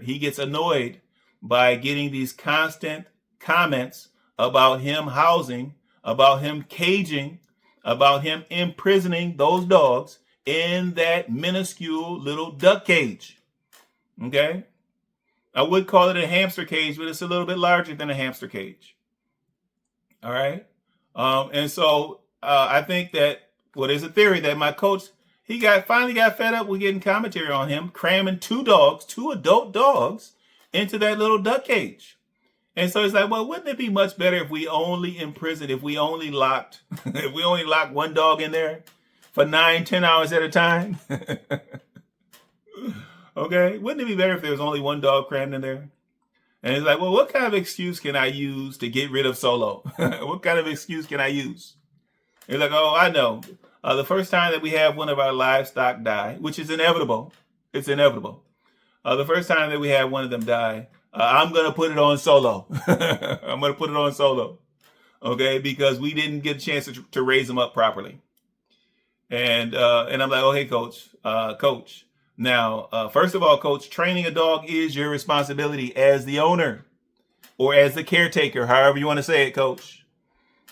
He gets annoyed by getting these constant comments about him housing, about him caging, about him imprisoning those dogs in that minuscule little duck cage. Okay? I would call it a hamster cage, but it's a little bit larger than a hamster cage. All right. And so I think that there's a theory that my coach he finally got fed up with getting commentary on him, cramming two adult dogs, into that little duck cage. And so he's like, well, wouldn't it be much better if we only imprisoned, if we only locked one dog in there for 9-10 hours at a time? Okay, wouldn't it be better if there was only one dog crammed in there? And he's like, well, what kind of excuse can I use to get rid of Solo? What kind of excuse can I use? He's like, oh, I know. The first time that we have one of our livestock die, which is inevitable. It's inevitable. The first time that we have one of them die, I'm going to put it on Solo. I'm going to put it on Solo. Okay, because we didn't get a chance to raise them up properly. And I'm like, oh, hey, coach. Now, first of all, coach, training a dog is your responsibility as the owner or as the caretaker, however you want to say it, coach.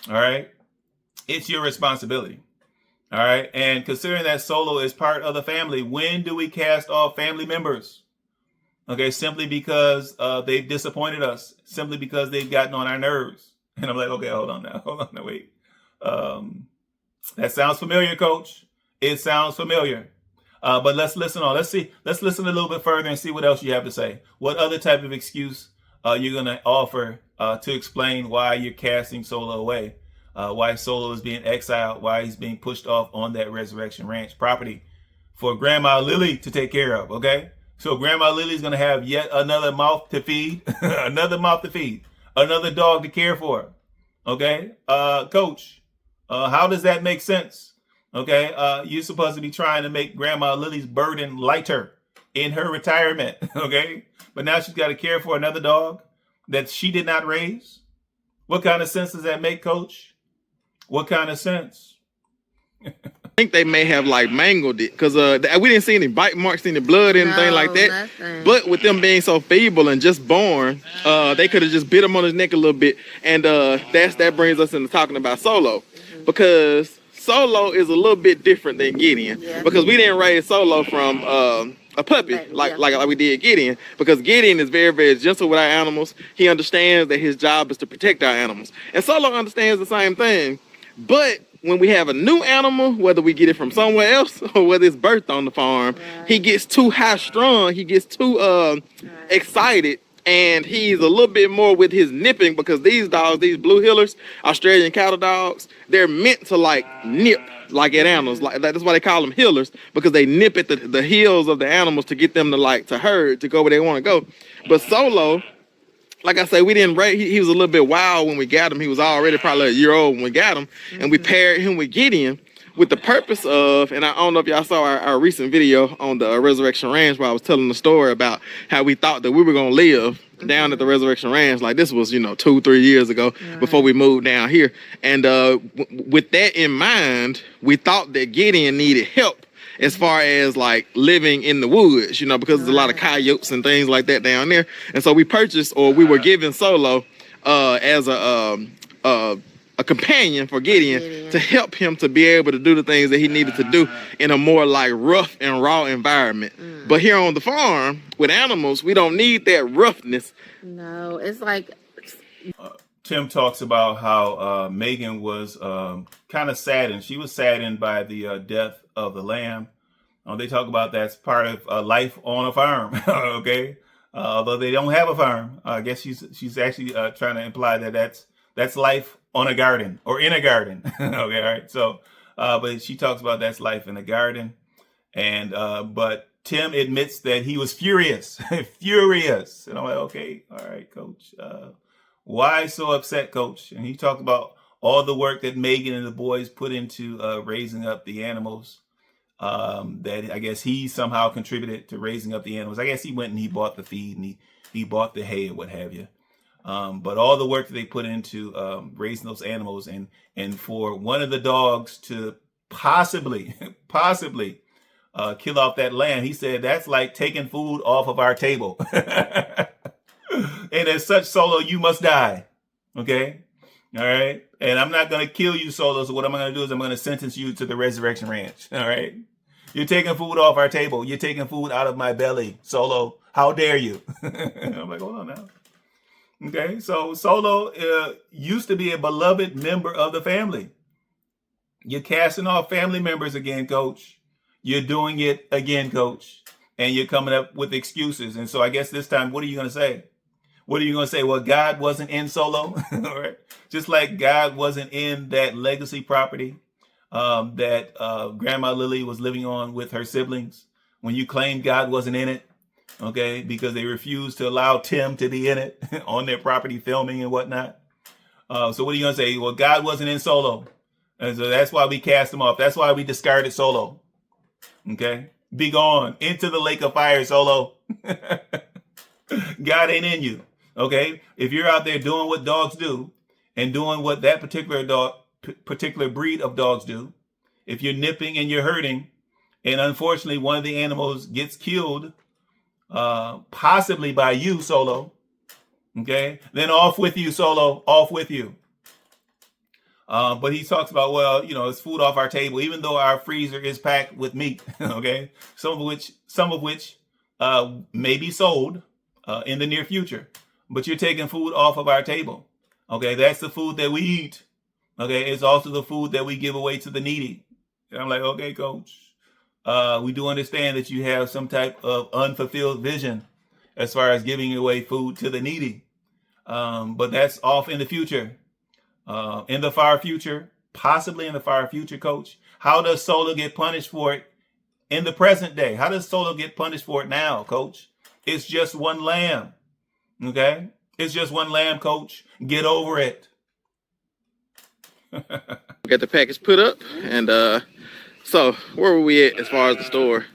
All right. It's your responsibility. All right. And considering that Solo is part of the family, when do we cast off family members? Okay. Simply because they've disappointed us, simply because they've gotten on our nerves. And I'm like, okay, hold on now, wait. That sounds familiar, coach. It sounds familiar. But let's listen on. Let's listen a little bit further and see what else you have to say. What other type of excuse you're going to offer to explain why you're casting Solo away, why Solo is being exiled, why he's being pushed off on that Resurrection Ranch property for Grandma Lily to take care of, okay? So Grandma Lily's going to have yet another mouth to feed, another dog to care for, okay? Coach, how does that make sense? Okay, you're supposed to be trying to make Grandma Lily's burden lighter in her retirement, okay? But now she's got to care for another dog that she did not raise. What kind of sense does that make, coach? What kind of sense? I think they may have like mangled it because we didn't see any bite marks, any blood, anything like that. Nothing. But with them being so feeble and just born, they could have just bit him on his neck a little bit. And that brings us into talking about Solo, because Solo is a little bit different than Gideon, because we didn't raise Solo from a puppy like we did Gideon, because Gideon is very, very gentle with our animals. He understands that his job is to protect our animals. And Solo understands the same thing. But when we have a new animal, whether we get it from somewhere else or whether it's birthed on the farm, he gets too high strung, he gets too excited. And he's a little bit more with his nipping, because these dogs, these blue heelers, Australian cattle dogs, they're meant to like nip like at animals. Like that's why they call them heelers, because they nip at the heels of the animals to get them to herd, to go where they want to go. But Solo, like I say, we didn't raise, he was a little bit wild when we got him. He was already probably a year old when we got him. And we paired him with Gideon with the purpose of, and I don't know if y'all saw our recent video on the Resurrection Ranch where I was telling the story about how we thought that we were going to live down at the Resurrection Ranch. Like this was, 2-3 years ago before we moved down here. And with that in mind, we thought that Gideon needed help as far as like living in the woods, because there's a lot of coyotes and things like that down there. And so we purchased, or we were given Solo as a companion for Gideon to help him to be able to do the things that he needed to do in a more like rough and raw environment. But here on the farm with animals, we don't need that roughness. No, it's like Tim talks about how Megan was kind of saddened. She was saddened by the death of the lamb. They talk about that's part of life on a farm. Okay, although they don't have a farm, I guess she's actually trying to imply that that's life on a garden or in a garden. Okay, all right. So, but she talks about that's life in a garden, and but Tim admits that he was furious, furious. And I'm like, okay, all right, coach. Why so upset, coach? And he talked about all the work that Megan and the boys put into raising up the animals. That I guess he somehow contributed to raising up the animals. I guess he went and he bought the feed and he bought the hay and what have you. But all the work that they put into raising those animals, and for one of the dogs to possibly kill off that lamb, he said that's like taking food off of our table. And as such, Solo, you must die. Okay, all right. And I'm not going to kill you, Solo. So what I'm going to do is I'm going to sentence you to the Resurrection Ranch. All right. You're taking food off our table. You're taking food out of my belly, Solo. How dare you? I'm like, hold on now. Okay, so Solo used to be a beloved member of the family. You're casting off family members again, coach. you're doing it again, coach, and you're coming up with excuses. And so I guess this time, what are you going to say? What are you going to say? Well, God wasn't in Solo, all right? Just like God wasn't in that legacy property that Grandma Lily was living on with her siblings. When you claimed God wasn't in it, okay, because they refused to allow Tim to be in it on their property filming and whatnot. So what are you going to say? Well, God wasn't in Solo. And so that's why we cast him off. That's why we discarded Solo. Okay? Be gone into the lake of fire, Solo. God ain't in you. Okay? If you're out there doing what dogs do and doing what that particular breed of dogs do, if you're nipping and you're hurting, and unfortunately one of the animals gets killed, possibly by you, Solo, okay, then off with you, Solo, off with you. But he talks about, well, it's food off our table, even though our freezer is packed with meat, okay, some of which may be sold in the near future, but you're taking food off of our table. Okay, that's the food that we eat. Okay, it's also the food that we give away to the needy. And I'm like, okay, coach, we do understand that you have some type of unfulfilled vision as far as giving away food to the needy. But that's off in the future. In the far future, possibly in the far future, coach, how does Solo get punished for it in the present day? How does Solo get punished for it now, coach? It's just one lamb. Okay? It's just one lamb, coach. Get over it. We got the package put up, and so where were we at as far as the store?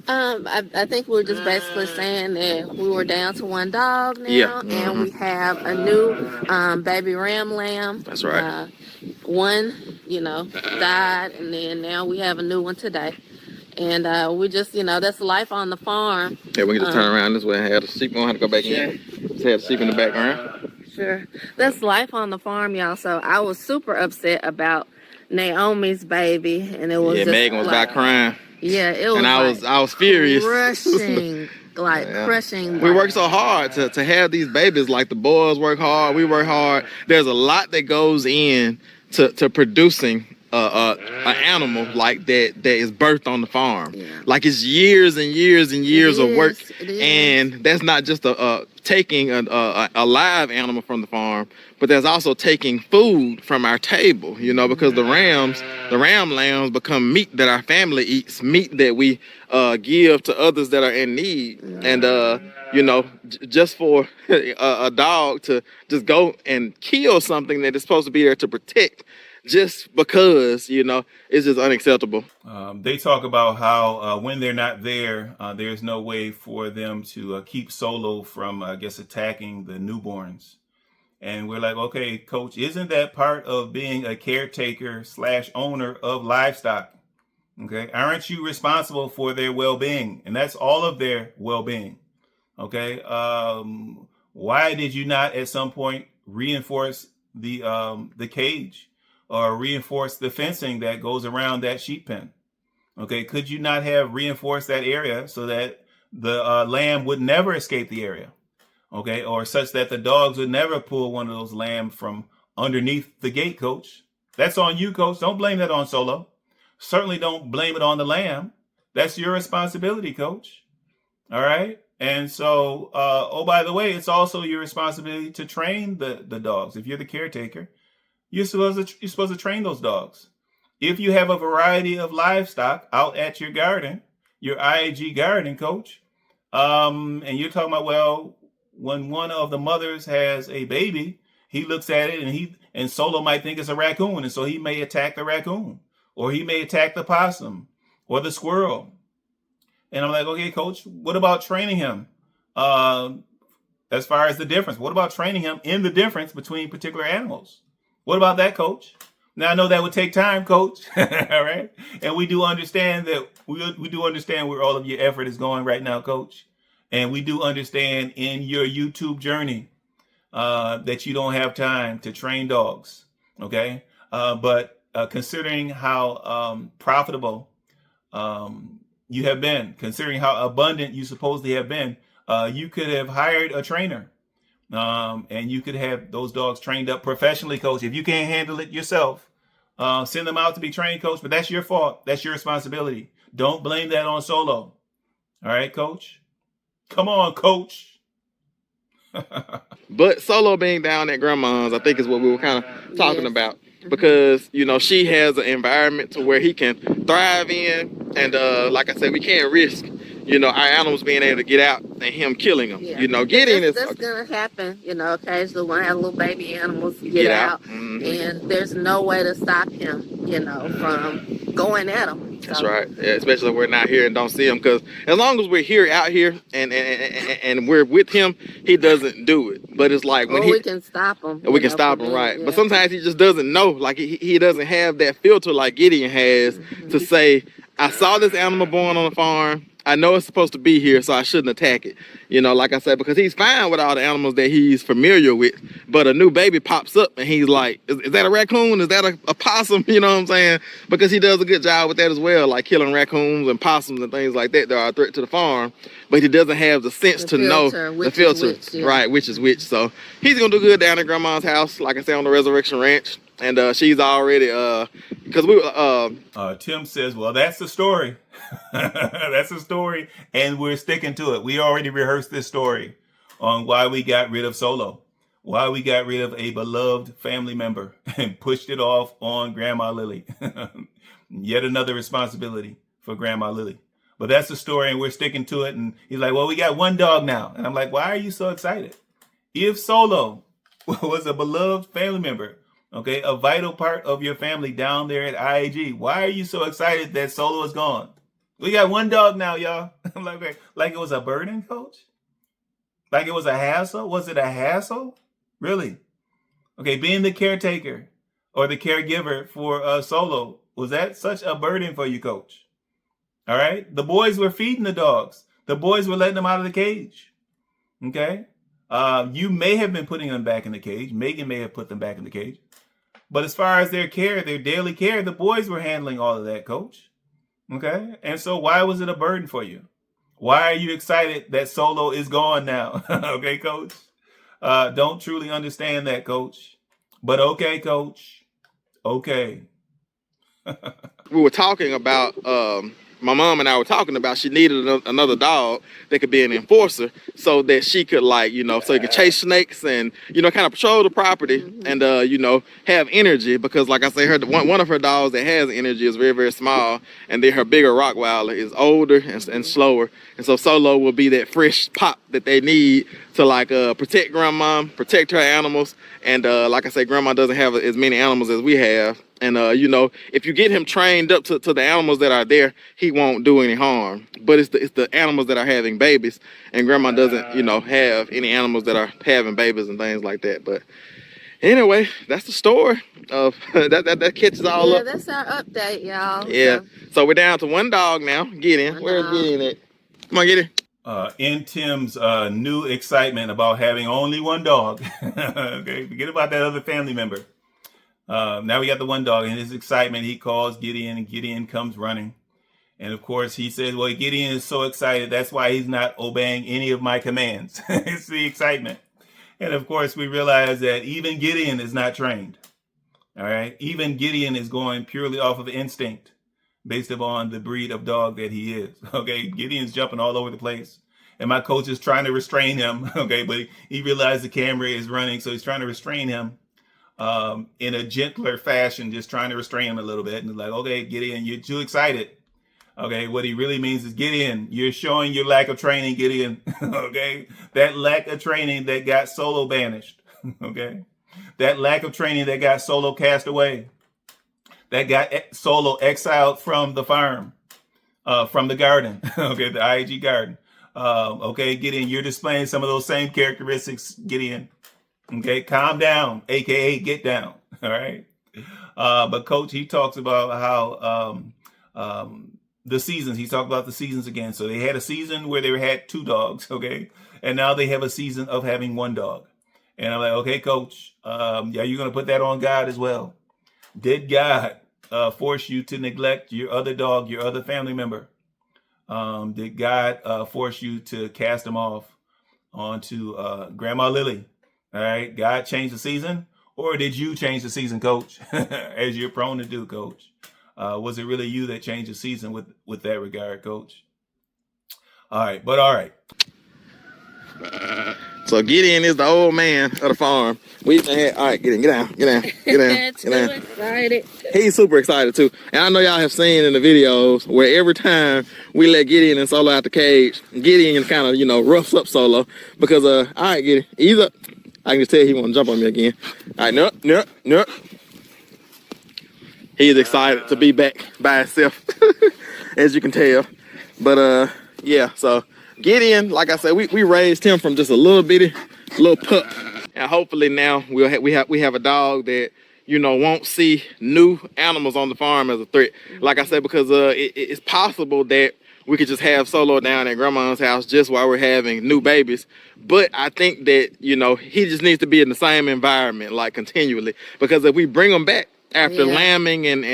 I think we're just basically saying that we were down to one dog now, Yeah. and we have a new baby ram lamb. That's right. One, died, and then now we have a new one today. And we just, that's life on the farm. Yeah, we can just turn around this way and have the sheep. We don't have to go back in. Just have the sheep in the background. Sure. That's life on the farm, y'all. So I was super upset about Naomi's baby, and it was Megan was about crying. Yeah, it was. And I was furious. Crushing, crushing. We work so hard to have these babies. Like the boys work hard, we work hard. There's a lot that goes in to producing an animal like that is birthed on the farm. Yeah. Like it's years and years and years of work, and that's not just taking a live animal from the farm, but there's also taking food from our table, because the ram lambs become meat that our family eats, meat that we give to others that are in need. And just for a dog to just go and kill something that is supposed to be there to protect, just because, it's just unacceptable. They talk about how when they're not there, there's no way for them to keep Solo from, attacking the newborns. And we're like, okay, coach, isn't that part of being a caretaker / owner of livestock? Okay, aren't you responsible for their well-being? And that's all of their well-being. Okay, why did you not at some point reinforce the cage? Or reinforce the fencing that goes around that sheep pen? Okay, could you not have reinforced that area so that the lamb would never escape the area? Okay, or such that the dogs would never pull one of those lambs from underneath the gate, coach. That's on you, coach. Don't blame that on Solo. Certainly don't blame it on the lamb. That's your responsibility, coach. All right? And so, by the way, it's also your responsibility to train the dogs. If you're the caretaker, you're supposed to train those dogs. If you have a variety of livestock out at your garden, your IAG garden, coach, and you're talking about, well, when one of the mothers has a baby, he looks at it and Solo might think it's a raccoon, and so he may attack the raccoon, or he may attack the possum or the squirrel. And I'm like, okay, coach, what about training him? As far as the difference, what about training him in the difference between particular animals? What about that, coach? Now, I know that would take time, coach. All right. And we do understand that we do understand where all of your effort is going right now, coach. And we do understand in your YouTube journey that you don't have time to train dogs. Okay. But considering how profitable you have been, considering how abundant you supposedly have been, you could have hired a trainer. And you could have those dogs trained up professionally, coach. If you can't handle it yourself, send them out to be trained, coach. But that's your fault. That's your responsibility. Don't blame that on Solo. All right, coach? Come on, coach. But Solo being down at grandma's, I think is what we were kind of talking Yes. about. Because, you know, she has an environment to where he can thrive in. And like I said, we can't risk, you know, our animals being able to get out and him killing them. Yeah. You know, But Gideon that's gonna happen. You know, occasionally when I have little baby animals get out, and there's no way to stop him. You know, from going at them. That's right. Yeah, especially if we're not here and don't see him. Because as long as we're here, out here, and we're with him, he doesn't do it. But it's like when we can stop him. we can stop him, right? But sometimes he just doesn't know. Like he doesn't have that filter like Gideon has to say, I saw this animal born on the farm. I know it's supposed to be here, so I shouldn't attack it. You know, like I said, because he's fine with all the animals that he's familiar with. But a new baby pops up and he's like, is that a raccoon? Is that a possum? You know what I'm saying? Because he does a good job with that as well, like killing raccoons and possums and things like that. That are a threat to the farm. But he doesn't have the sense to know the filter, right, which is which. So he's going to do good down at grandma's house, like I said, on the Resurrection Ranch. And she's already, because we Tim says, well, that's the story. That's the story. And we're sticking to it. We already rehearsed this story on why we got rid of Solo, why we got rid of a beloved family member and pushed it off on Grandma Lily. Yet another responsibility for Grandma Lily. But that's the story and we're sticking to it. And he's like, well, we got one dog now. And I'm like, why are you so excited? If Solo was a beloved family member, okay, a vital part of your family down there at IAG, why are you so excited that Solo is gone? We got one dog now, y'all. I'm like it was a burden, coach? Like it was a hassle? Was it a hassle? Really? Okay, being the caretaker or the caregiver for Solo, was that such a burden for you, coach? All right? The boys were feeding the dogs. The boys were letting them out of the cage. Okay? You may have been putting them back in the cage. Megan may have put them back in the cage. But as far as their care, their daily care, the boys were handling all of that, coach. Okay? And so why was it a burden for you? Why are you excited that Solo is gone now? Okay, coach? Don't truly understand that, coach. But okay, coach. Okay. we were talking about my mom and I were talking about she needed another dog that could be an enforcer so that she could, like, you know, so he could chase snakes and, you know, kind of patrol the property and, you know, have energy because, like I say, one of her dogs that has energy is very, very small, and then her bigger Rottweiler is older and slower. And so Solo will be that fresh pop that they need to, like, protect grandma, protect her animals. And like I say, grandma doesn't have as many animals as we have. And, you know, if you get him trained up to the animals that are there, he won't do any harm. But it's the animals that are having babies. And grandma doesn't, you know, have any animals that are having babies and things like that. But anyway, that's the story of that catches all up. Yeah, that's our update, y'all. Yeah. So we're down to one dog now. Gideon. Where's Gideon at? Come on, Gideon. In Tim's new excitement about having only one dog. Okay, forget about that other family member. Now we got the one dog. In his excitement, he calls Gideon, and Gideon comes running. And of course, he says, well, Gideon is so excited. That's why he's not obeying any of my commands. It's the excitement. And of course, we realize that even Gideon is not trained. All right. Even Gideon is going purely off of instinct based upon the breed of dog that he is. Okay. Gideon's jumping all over the place. And my coach is trying to restrain him. Okay. But he realized the camera is running. So he's trying to restrain him in a gentler fashion, just trying to restrain him a little bit. And he's like, okay, Gideon, you're too excited. Okay, what he really means is, Gideon, you're showing your lack of training, Gideon. Okay, that lack of training that got Solo banished. Okay, that lack of training that got Solo cast away, that got Solo exiled from the farm, from the garden. Okay, the IAG garden. Okay, Gideon, you're displaying some of those same characteristics, Gideon. Okay, calm down, aka get down. All right, but Coach, he talks about how the seasons. He talked about the seasons again. So they had a season where they had two dogs, okay, and now they have a season of having one dog. And I'm like, okay, Coach, yeah, you're gonna put that on God as well. Did God force you to neglect your other dog, your other family member? Did God force you to cast them off onto Grandma Lily? All right, God changed the season, or did you change the season, Coach, as you're prone to do, Coach? Was it really you that changed the season with that regard, Coach? All right. So Gideon is the old man of the farm. We even had, all right, Gideon, get down. Too excited. He's super excited too. And I know y'all have seen in the videos where every time we let Gideon and Solo out the cage, Gideon kind of, roughs up Solo because, all right, Gideon, ease up. I can just tell he want to jump on me again. All right, no. He's excited to be back by himself, as you can tell. But, yeah, so Gideon, like I said, we raised him from just a little pup. And hopefully now we have a dog that, won't see new animals on the farm as a threat. Like I said, because it's possible that we could just have Solo down at grandma's house just while we're having new babies. But I think that, he just needs to be in the same environment, like continually. Because if we bring him back after lambing and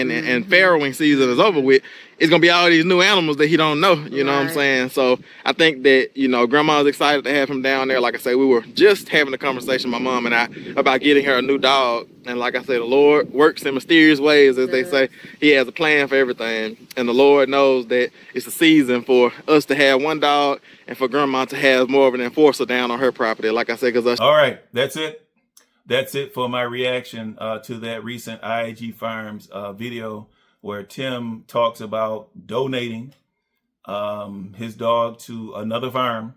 farrowing season is over with, it's going to be all these new animals that he don't know, you know what I'm saying? So I think that, grandma's excited to have him down there. Like I say, we were just having a conversation, my mom and I, about getting her a new dog. And like I say, the Lord works in mysterious ways, as they say. He has a plan for everything. And the Lord knows that it's a season for us to have one dog and for grandma to have more of an enforcer down on her property. Like I said, because all right, that's it. That's it for my reaction to that recent IAG Farms video where Tim talks about donating his dog to another farm.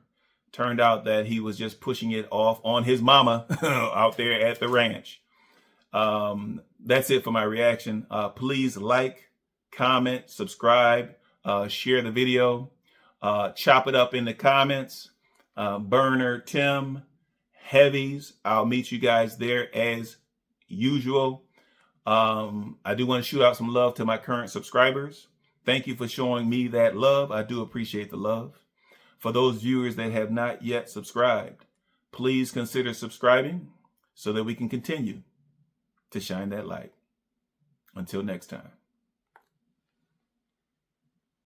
Turned out that he was just pushing it off on his mama out there at the ranch. That's it for my reaction. Please like, comment, subscribe, share the video, chop it up in the comments. Burner Tim, Heavies, I'll meet you guys there as usual. I do want to shoot out some love to my current subscribers. Thank you for showing me that love. I do appreciate the love. For those viewers that have not yet subscribed, please consider subscribing so that we can continue to shine that light. Until next time.